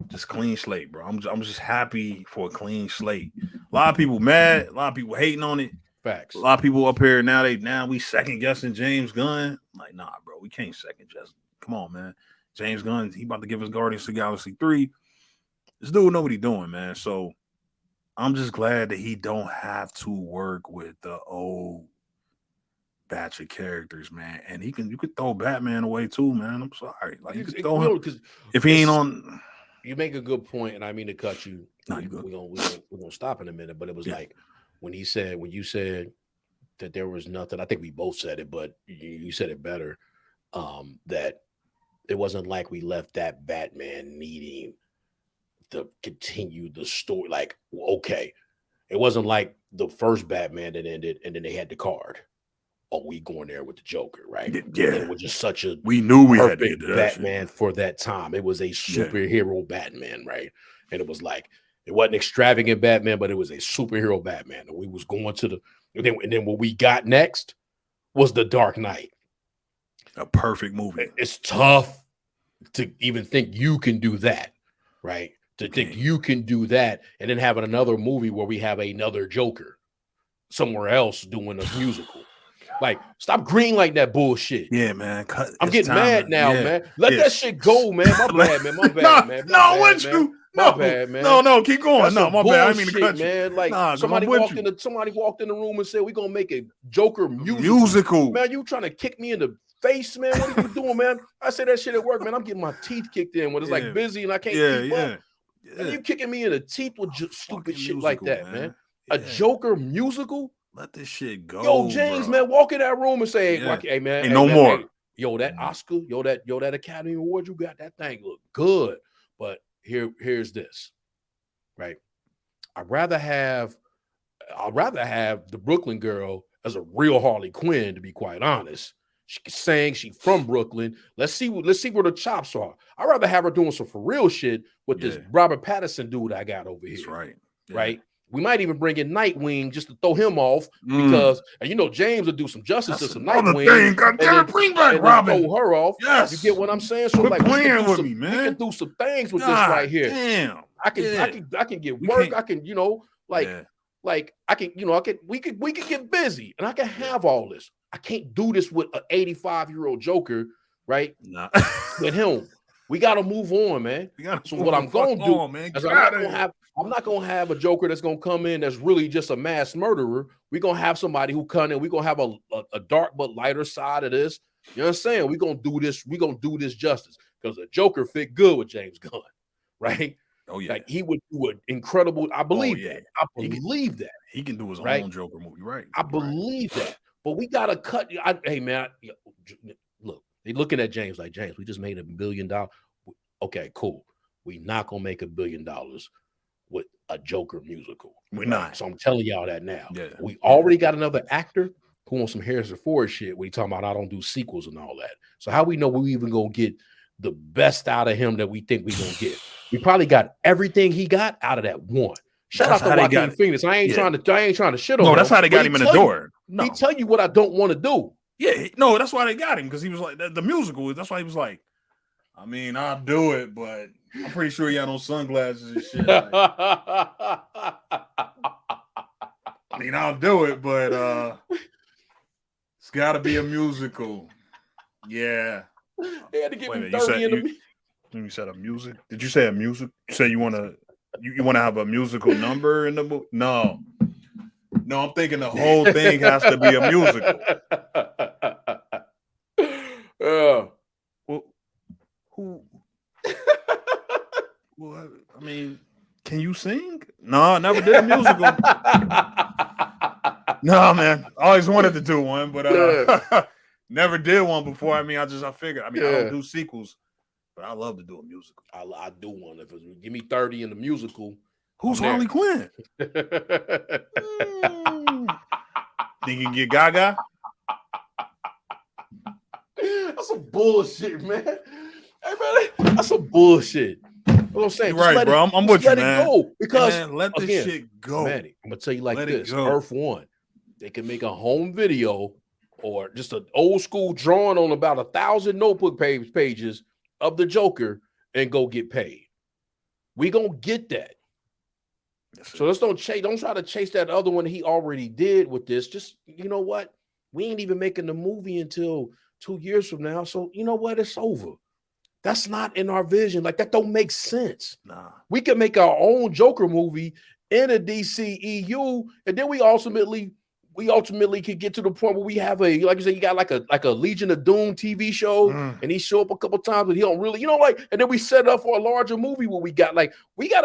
just clean slate, bro. I'm just happy for a clean slate. A lot of people mad, a lot of people hating on it. Facts. A lot of people up here now we second guessing James Gunn. I'm like, nah, bro, we can't second guess. Come on, man. James Gunn, he about to give us Guardians of the Galaxy 3. This dude know what he doing, man. So I'm just glad that he don't have to work with the old batch of characters, man. And you could throw Batman away too, man. I'm sorry. Like you could throw him if he ain't on. You make a good point, and I mean to cut you. No, you good. We're gonna stop in a minute, but it was like when you said that there was nothing. I think we both said it, but you said it better. That it wasn't like we left that Batman needing to continue the story. Like, okay, it wasn't like the first Batman that ended and then they had the card. Oh, we going there with the Joker, right? Yeah, it was just such a we knew we had to get to that Batman shit. For that time. It was a superhero Batman, right? And it was like it wasn't extravagant Batman, but it was a superhero Batman. And we was going to the and then what we got next was the Dark Knight. A perfect movie. It's tough to even think you can do that, right? to think you can do that and then having another movie where we have another Joker somewhere else doing a musical. Like, stop green like that bullshit. Yeah, man. I'm getting mad now, man. Let that shit go, man. My bad, man. My bad, man. My bad, man. No, keep going. That's no, my bad. I didn't mean to cut you, man. Like somebody walked in the room and said, "We're gonna make a Joker musical." Man, you trying to kick me in the face, man? What are you doing, man? I say that shit at work, man. I'm getting my teeth kicked in when it's like busy and I can't keep up. And you kicking me in the teeth with stupid shit like that, man. A Joker musical? Let this shit go. Yo, James, man, walk in that room and say, "Hey, man, ain't no more." Hey, yo, that Oscar, that Academy Award you got, that thing look good. But here's this, right? I'd rather have the Brooklyn girl as a real Harley Quinn, to be quite honest. She can sing, she from Brooklyn. Let's see where the chops are. I'd rather have her doing some for real shit with this Robert Pattinson dude I got over here. That's right. Yeah. Right? We might even bring in Nightwing just to throw him off because, and you know, James will do some justice to some Nightwing. Bring back Robin. Throw her off. Yes. You get what I'm saying? So like, we can do some things with this right here. Damn. I can get work. I can, we could get busy and I can have all this. I can't do this with an 85-year-old Joker, right? Nah. With him. We got to move on, man. So what I'm going to do is I'm not going to have a Joker that's going to come in that's really just a mass murderer. We're going to have somebody who come in. We're going to have a dark but lighter side of this. You know what I'm saying? We're going to do this. We're going to do this justice because the Joker fit good with James Gunn, right? Oh, yeah. Like he would do an incredible. I believe that. I believe that. He can do his own Joker movie, right? I believe that. But we got to cut. Hey, man, look, they're looking at James like, James, we just made $1 billion. Okay, cool. We're not going to make $1 billion with a Joker musical. We're not. So I'm telling y'all that now. Yeah. We already got another actor who wants some Harrison Ford shit when he talking about I don't do sequels and all that. So how we know we even going to get the best out of him that we think we're going to get? We probably got everything he got out of that one. Shout out to Joaquin Phoenix. I ain't trying to shit on him. No, that's how they got him in the door. No. He tell you what I don't want to do. Yeah, no, that's why they got him, because he was like the musical. That's why he was like, I mean, I'll do it, but I'm pretty sure he had on sunglasses and shit. Like, I mean, I'll do it, but it's got to be a musical. Yeah. They had to give him 30 in the. You said a music? Did you say a music? You say you want to have a musical number in the movie? No, I'm thinking the whole thing has to be a musical. Well, who? Well, I mean, can you sing? No, I never did a musical. No, man. I always wanted to do one, but never did one before. I mean, I figured. I mean, I don't do sequels. But I love to do a musical. I do one. If give me 30 in the musical. Who's Harley Quinn? Think you can get Gaga? That's some bullshit, man. Hey, man, that's some bullshit. What I'm saying, right, bro. I'm with you, man. Let it go because man, let this shit go. Manny, I'm gonna tell you like this: Earth One, they can make a home video or just an old school drawing on about 1,000 notebook pages of the Joker and go get paid. We gonna get that. So let's don't try to chase that other one he already did with this. Just, you know what? We ain't even making the movie until 2 years from now. So you know what? It's over. That's not in our vision. Like that don't make sense. Nah. We can make our own Joker movie in a DCEU, and then we ultimately could get to the point where we have like you said, you got like a Legion of Doom TV show, and he show up a couple times, but he don't really, and then we set up for a larger movie where we gotta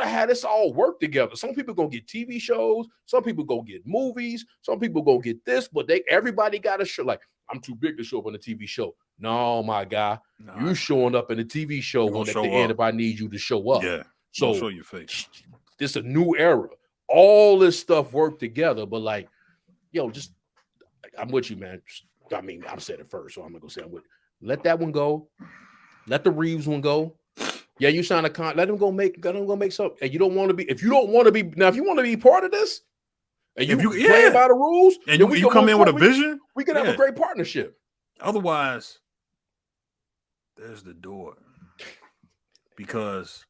have this all work together. Some people gonna get TV shows, some people gonna get movies, some people gonna get this, but everybody gotta show. Like, I'm too big to show up on a TV show. No, my guy, you showing up in a TV show when at the end if I need you to show up. Yeah, so show your face. This a new era. All this stuff work together, but like. Yo, I'm with you, man. I mean, I said it first, so I'm not gonna say I'm with you. Let that one go. Let the Reaves one go. Yeah, you sign a con. Let him go make something. And you don't want to be. If you don't want to be now, if you want to be part of this, and you play by the rules, and you come in with a vision, we can have a great partnership. Otherwise, there's the door, because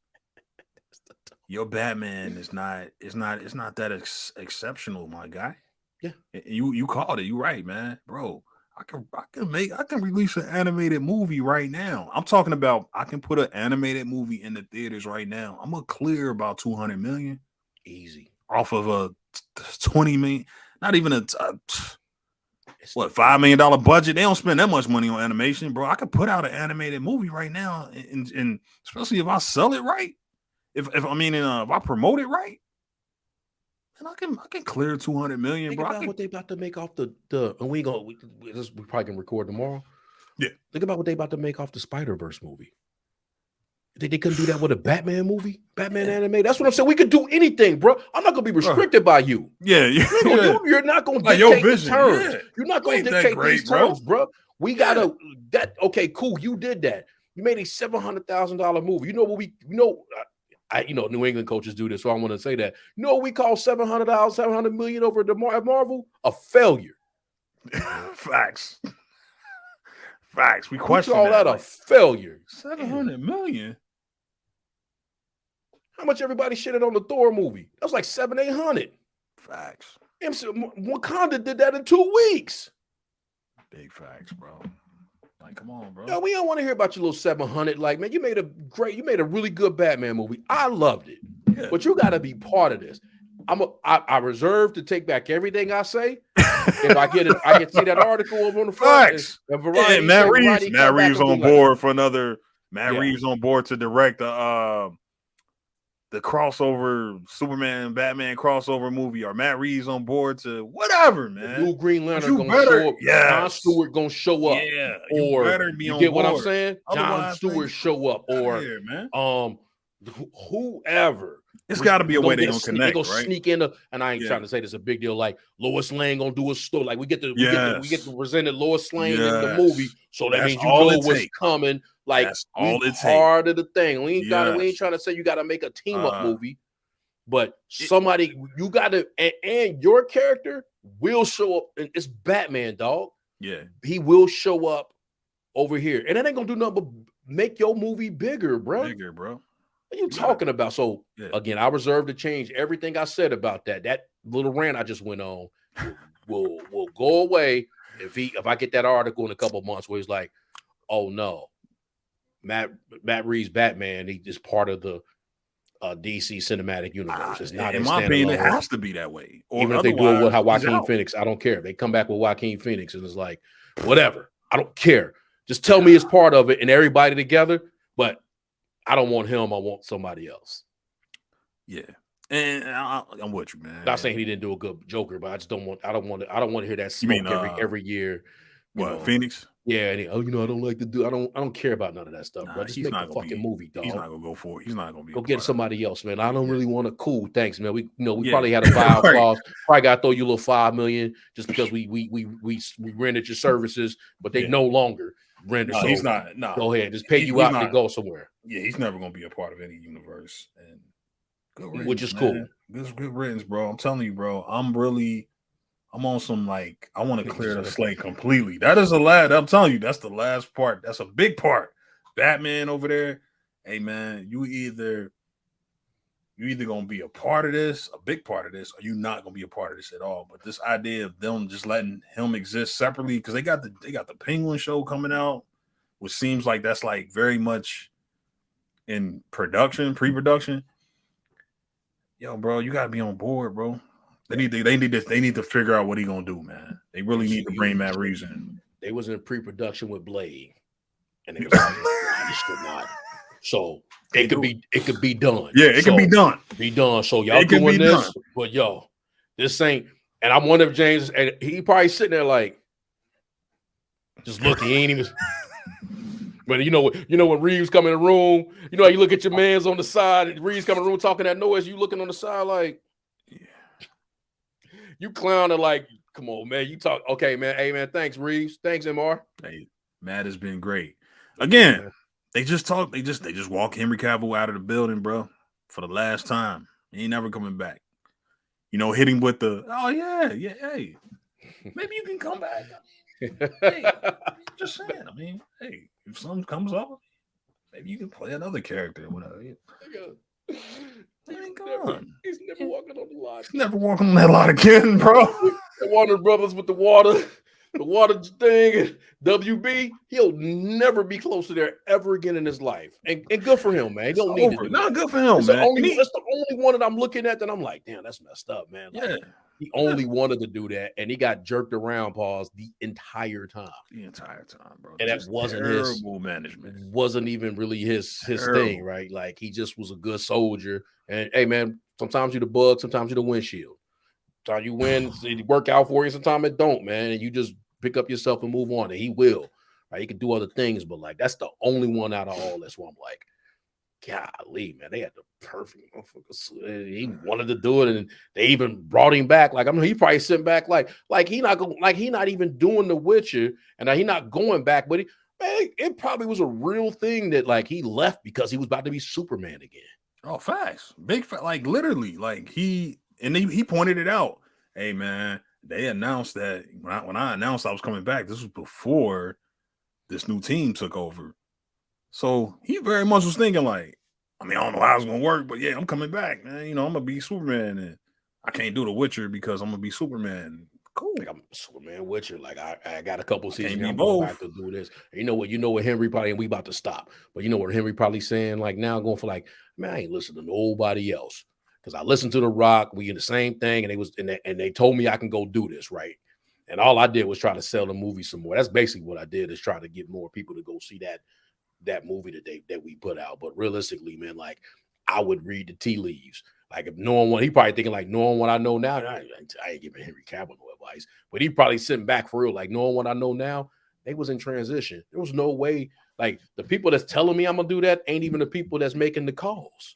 your Batman is not. It's not that exceptional, my guy. Yeah. You called it. You right, man, bro. I can release an animated movie right now. I'm talking about I can put an animated movie in the theaters right now. I'm gonna clear about 200 million Easy. off of a 20 million, not even It's what $5 million budget. They don't spend that much money on animation, bro. I could put out an animated movie right now, and especially if I sell it right, if I mean if I promote it right, and I can clear 200 million, think bro. about what they about to make off the and we probably can record tomorrow. Yeah. Think about what they about to make off the Spider-Verse movie. They couldn't do that with a Batman movie, Batman anime. That's what I'm saying. We could do anything, bro. I'm not gonna be restricted by you. Yeah, You're not gonna like dictate your the vision. terms. Yeah. You're not You gonna ain't that dictate great, these terms, bro. We gotta that. Okay, cool. You did that. You made a $700,000 movie. You know what New England coaches do this, so I want to say that. You know what we call $700, $700 million over at Marvel? A failure. Facts. Facts. We We question call that like, a failure. 700 million. How much everybody shitted on the Thor movie? That was like 700-800. Facts. Wakanda did that in 2 weeks. Big facts, bro. Like, come on, bro. No, we don't want to hear about your little 700. Like, man, you made a really good Batman movie. I loved it. Yeah. But you got to be part of this. I reserve to take back everything I say. If I get see that article over on the front. Facts. And Matt Reaves on board for another. Matt Reaves on board to direct the crossover Superman Batman crossover movie, or Matt Reeves on board to whatever, man. The new Green Lantern gonna show up. Yes. John Stewart gonna show up. Yeah, or you better be you on get board. What I'm saying? Otherwise, John Stewart show up, or here, man. Whoever. It's got to be a way they're gonna connect. They gonna right? sneak in, and I ain't trying to say this is a big deal. Like Lois Lane gonna do a story. Like we get to presented Lois Lane in the movie, so that means you know what's coming. Like that's all it's part of the thing. We ain't trying to say you got to make a team up movie, but somebody you got to, and your character will show up. And it's Batman, dog. Yeah, he will show up over here, and that ain't gonna do nothing but make your movie bigger, bro. Bigger, bro. What are you talking about? So again, I reserve to change everything I said about that. That little rant I just went on will go away if I get that article in a couple of months where he's like, oh no, Matt Reeves Batman, he is part of the DC cinematic universe. It's not in my opinion, it has to be that way. Or even if they do it with Joaquin Phoenix, I don't care. They come back with Joaquin Phoenix and it's like, whatever. I don't care. Just tell me it's part of it and everybody together. But I don't want him. I want somebody else. Yeah, and I'm with you, man. Not saying he didn't do a good Joker, but I just don't want. I don't want to hear that smoke every year. What, Phoenix? Yeah, and I don't like to do. I don't care about none of that stuff, bro. Just make the fucking movie, dog. He's not gonna go for it. He's not gonna be. Go get somebody else, man. I don't really want to. Cool, thanks, man. We probably had a file clause. Probably got to throw you a little $5 million just because we rented your services, but they no longer render. No, so he's not. No, go ahead, just pay you out to go somewhere. Yeah, he's never gonna be a part of any universe, and good riddance, which is man. Cool. Good riddance, bro. I'm telling you, bro. I'm on some like I want to clear the slate completely. That is I'm telling you, that's the last part. That's a big part. Batman over there. Hey man, you either gonna be a part of this, a big part of this, or you not gonna be a part of this at all. But this idea of them just letting him exist separately, because they got the Penguin show coming out, which seems like that's like very much in pre-production. Yo, bro, you gotta be on board, bro. They need to figure out what he gonna do, man. They really need to bring Matt Reeves in. They was in pre-production with Blade, and it was like, not. So it could be done. Yeah, it can be done. Be done. So y'all doing this, but yo, this ain't. And I wonder if James, and he probably sitting there like, just looking. He ain't even. But you know when Reeves come in the room, you know how you look at your man's on the side, and Reeves come in the room talking that noise, you looking on the side like, you clowning like, come on, man. You talk, okay, man. Hey, man, thanks, Reeves. Thanks, MR. Hey, Matt has been great. Again, they just walk Henry Cavill out of the building, bro, for the last time. He ain't never coming back. Hit him with the, oh yeah, hey, maybe you can come back. Hey, just saying. I mean, hey, if something comes up, maybe you can play another character or whatever. He's never walking on the lot. He's never walking on that lot again, bro. The Warner Brothers with the water thing, WB, he'll never be close to there ever again in his life. And good for him, man. He don't need to do Not that. good for him, It's man. That's the only one that I'm looking at that I'm like, damn, that's messed up, man. Like, Yeah. He only wanted to do that, and he got jerked around, pause, the entire time. The entire time, bro. And that wasn't his management. Wasn't even really his thing, right? Like he just was a good soldier. And hey, man, sometimes you're the bug, sometimes you're the windshield. Sometimes you win, it work out for you, sometimes it don't, man. And you just pick up yourself and move on. And he will, right? He can do other things, but like that's the only one out of all this one. I'm like, golly, man, they had the perfect motherfuckers. He wanted to do it, and they even brought him back. Like, I mean, he probably sent back like he not even doing The Witcher, and he not going back, but it probably was a real thing that like he left because he was about to be Superman again. Oh, facts. Big fact, like literally, like he pointed it out. Hey, man, they announced that when I announced I was coming back, this was before this new team took over. So he very much was thinking like, I mean, I don't know how it's gonna work, but yeah, I'm coming back, man. You know, I'm gonna be Superman, and I can't do The Witcher because I'm gonna be Superman. Cool. Like I'm Superman Witcher. Like I got a couple seasons. I'm both. going back to do this. You know what Henry probably, and we about to stop. But you know what Henry probably saying like now going for like, man, I ain't listening to nobody else. Because I listened to The Rock, we in the same thing, and they told me I can go do this, right? And all I did was try to sell the movie some more. That's basically what I did, is try to get more people to go see that movie that we put out. But realistically, man, like I would read the tea leaves. Like if knowing what he probably thinking, like knowing what I know now, I ain't giving Henry Cavill no advice, but he probably sitting back for real, like knowing what I know now. They was in transition. There was no way. Like the people that's telling me I'm gonna do that ain't even the people that's making the calls.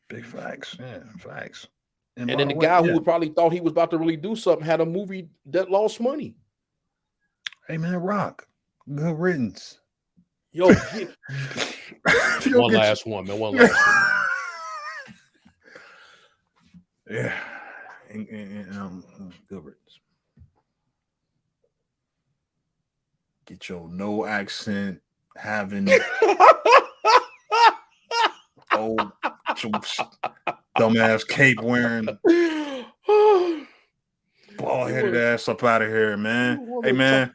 Big facts, yeah, facts. And then the guy who probably thought he was about to really do something had a movie that lost money. Hey man, Rock, good riddance. Yo, one last one. Yeah, and good riddance. Get your no accent having old dumbass cape wearing bald headed ass up out of here, man. Hey man.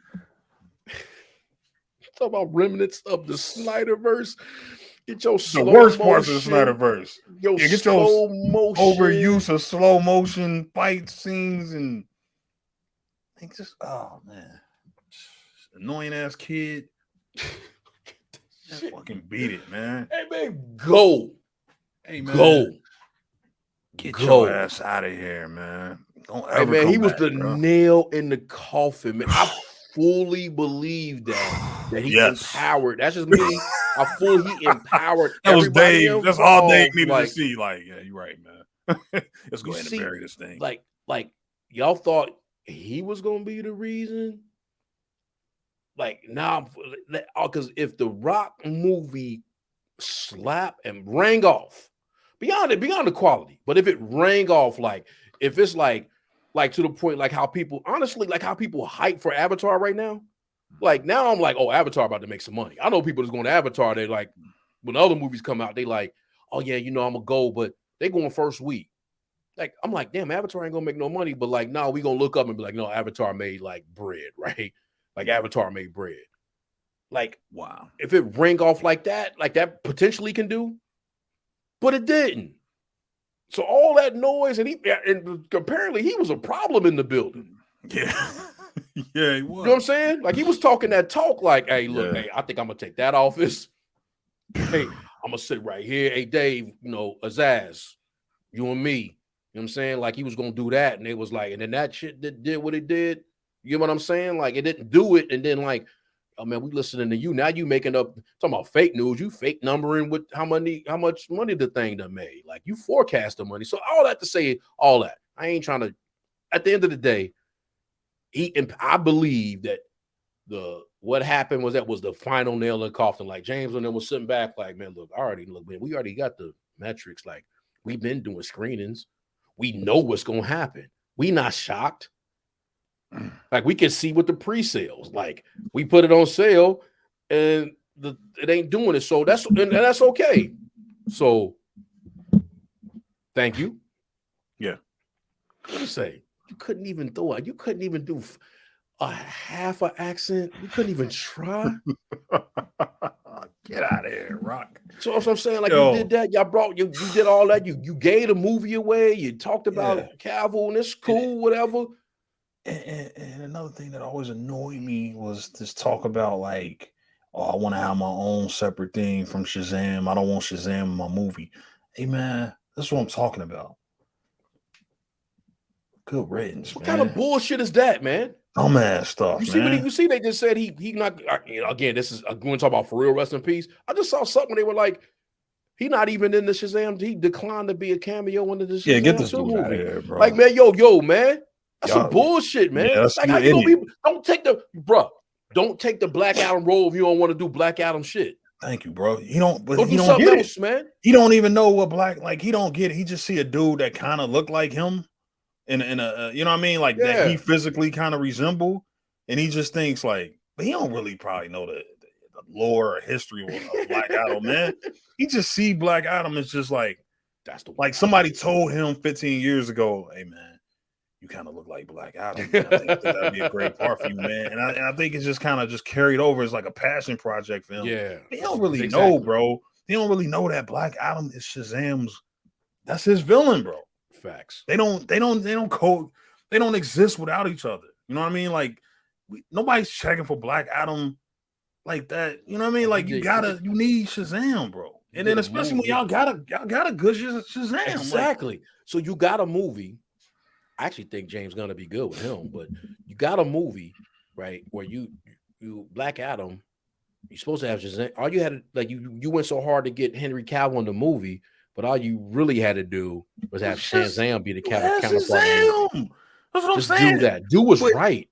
Talk about remnants of the Snyderverse. Get your the worst parts of the Snyderverse. Get your motion overuse of slow motion fight scenes and just man, annoying ass kid. Just fucking beat it, man. Hey man, go. Hey man, go. Get your ass out of here, man. Don't ever. Hey man, he was back, the bro. nail in the coffin, man. I fully believe that he empowered. That's just me. I fully he empowered. That was Dave. That's all Dave needed to see. Like, yeah, you're right, man. Let's go ahead and bury this thing. Like y'all thought he was gonna be the reason. Like now, because if the Rock movie slap and rang off beyond the quality, but if it rang off, like if it's like to the point like how people hype for Avatar right now. Like now I'm like, oh, Avatar about to make some money. I know people that's going to Avatar. They like when other movies come out, they like, oh yeah, you know I'm gonna go, but they going first week. Like I'm like, damn, Avatar ain't gonna make no money, but like now we gonna look up and be like, no, Avatar made like bread, right? Like Avatar made bread. Like wow, if it rang off like that potentially can do, but it didn't. So all that noise and apparently he was a problem in the building. Yeah. Yeah, he was. You know what I'm saying? Like he was talking that talk like, hey, look, hey, I think I'm gonna take that office. Hey, I'm gonna sit right here. Hey, Dave, you know, Azaz, you and me. You know what I'm saying? Like he was gonna do that, and it was like, and then that shit did what it did. You know what I'm saying? Like it didn't do it, and then like, oh man, we listening to you. Now you making up talking about fake news, you fake numbering with how much money the thing done made. Like you forecast the money. So all that to say, all that. I ain't trying to, at the end of the day. I believe that what happened was the final nail in the coffin. Like James and them was sitting back, like, man, look, man, we already got the metrics. Like we've been doing screenings, we know what's gonna happen. We not shocked. Like we can see with the pre-sales. Like we put it on sale, and it ain't doing it. So that's okay. So Thank you. Yeah. What you say? You couldn't even throw it. You couldn't even do a half an accent. You couldn't even try. Get out of here, Rock. So that's what I'm saying. Like Yo. you did that. Y'all brought you did all that. You gave the movie away. You talked about Cavill and it's cool, whatever. And another thing that always annoyed me was this talk about like, oh, I want to have my own separate thing from Shazam. I don't want Shazam in my movie. Hey man, that's what I'm talking about. Good riddance, What man. kind of bullshit is that, man? Dumbass stuff, You see man. what you see? They just said he not. Again, this is going to talk about for real. Rest in peace. I just saw something. They were like, he not even in the Shazam. He declined to be a cameo in the Shazam get this 2 dude out of movie. here, bro. Like, man, yo, man, that's some bullshit, man. Yeah, like, how you gonna be? Don't take the Don't take the Black Adam role if you don't want to do Black Adam shit. Thank you, bro. He don't. But Go he do don't something get else, it, man. He don't even know what black. Like he don't get it. He just see a dude that kind of look like him, in a you know what I mean, like that he physically kind of resemble, and he just thinks like, but he don't really probably know the lore or history of Black Adam, man. He just see Black Adam as just like that's the like somebody told him 15 years ago, hey man, you kind of look like Black Adam. Man. I think that'd be a great part for you, man. And I think it's just kind of just carried over as like a passion project for him. Yeah, he don't really know, bro. He don't really know that Black Adam is Shazam's. That's his villain, bro. Facts. They don't exist without each other. You know what I mean? Like nobody's checking for Black Adam like that. You know what I mean? Like you need Shazam, bro. And then especially when y'all got a good Shazam. Exactly. Like, so you got a movie. I actually think James Gunn to be good with him, but you got a movie, right? Where you Black Adam, you're supposed to have Shazam. All you had to like you went so hard to get Henry Cavill in the movie, but all you really had to do was have Shazam be the counterpart. That's what I'm saying. Do that. Do what's right.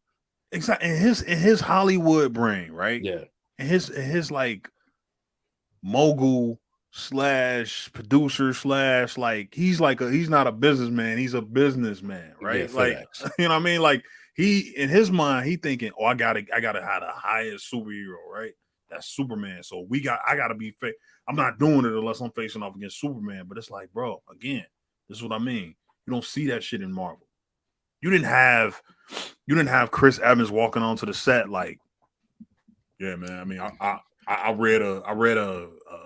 Exactly. In his Hollywood brain, right? Yeah. And his like mogul / producer / like he's not a businessman, he's a businessman, right? Yeah, like you know what I mean? Like he in his mind, he thinking, oh, I gotta have the highest superhero, right? That's Superman. So I gotta be fake. I'm not doing it unless I'm facing off against Superman. But it's like, bro, again, this is what I mean. You don't see that shit in Marvel. You didn't have Chris Evans walking onto the set like, yeah, man. I mean, I read a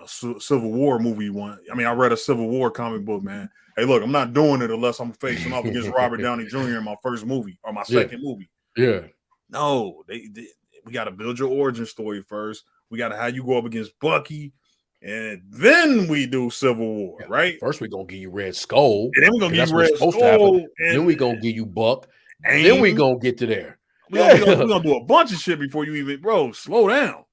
Civil War movie one. I mean, I read a Civil War comic book, man. Hey, look, I'm not doing it unless I'm facing off against Robert Downey Jr. in my first movie or my second movie. Yeah. No, we got to build your origin story first. We got to have you go up against Bucky, and then we do Civil War, right? First, we're gonna give you Red Skull, and then we're gonna give you Red Skull, and then we're gonna give you Buck, and then we're gonna get to there. We're gonna do a bunch of shit before you even, bro. Slow down.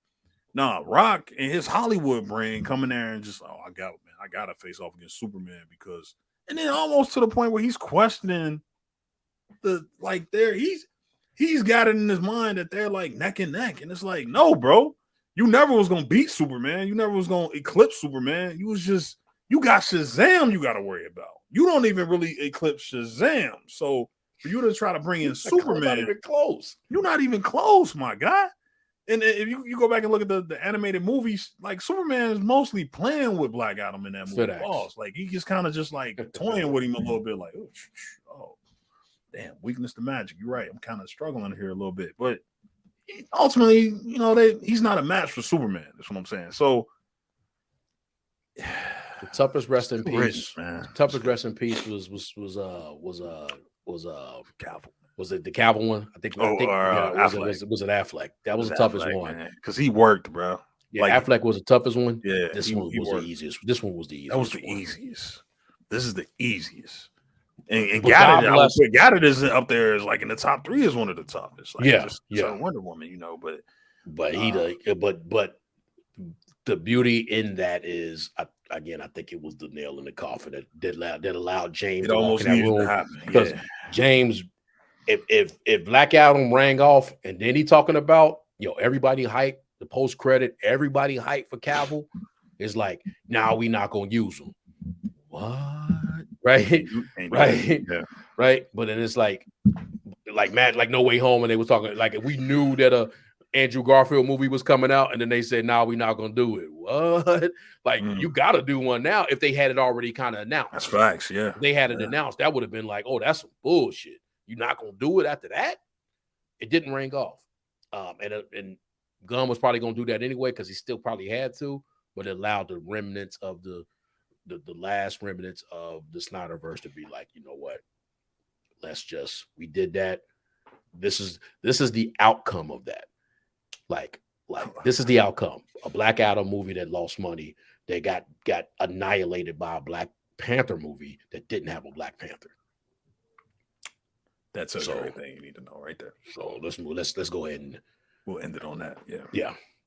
Nah, Rock and his Hollywood brain coming there and just, I gotta face off against Superman because, and then almost to the point where he's questioning he's got it in his mind that they're like neck and neck, and it's like, no, bro, you never was gonna beat Superman, you never was gonna eclipse Superman. You got Shazam you got to worry about. You don't even really eclipse Shazam, so for you to try to bring in Superman, not even close. You're not even close, my guy. And if you go back and look at the animated movies, like Superman is mostly playing with Black Adam in that movie. Like he just kind of just like toying with him a little bit, like, oh, damn, weakness to magic. You're right. I'm kind of struggling here a little bit, but ultimately, he's not a match for Superman. That's what I'm saying. So the toughest rest in peace, man. The toughest rest in peace was Cavill. Was it the Cavill one? I think. Was it Affleck? That was the toughest one because he worked, bro. Yeah, like, Affleck was the toughest one. Yeah, this one was the easiest. This one was the easiest. That was the easiest. This is the easiest. And Gaddard is up there as like in the top 3 is one of the toughest. Like, Wonder Woman, but the beauty in that is, again, I think it was the nail in the coffin that allowed James to walk in that room because James. If Black Adam rang off and then he talking about everybody hype, the post credit, everybody hype for Cavill, it's like, now we not gonna use him. What? Right? Right. But then it's like No Way Home, and they were talking like if we knew that Andrew Garfield movie was coming out, and then they said, "No, we're not gonna do it." What? Like, you gotta do one now if they had it already kind of announced. That's facts, yeah. If they had it announced, that would have been like, oh, that's some bullshit. You're not gonna do it after that? It didn't ring off. And Gunn was probably gonna do that anyway, because he still probably had to, but it allowed the remnants of the last remnants of the Snyderverse to be like, you know what? We did that. This is the outcome of that. Like this is the outcome. A Black Adam movie that lost money. They got annihilated by a Black Panther movie that didn't have a Black Panther. That's everything you need to know right there. So let's go ahead and we'll end it on that. Yeah. Yeah.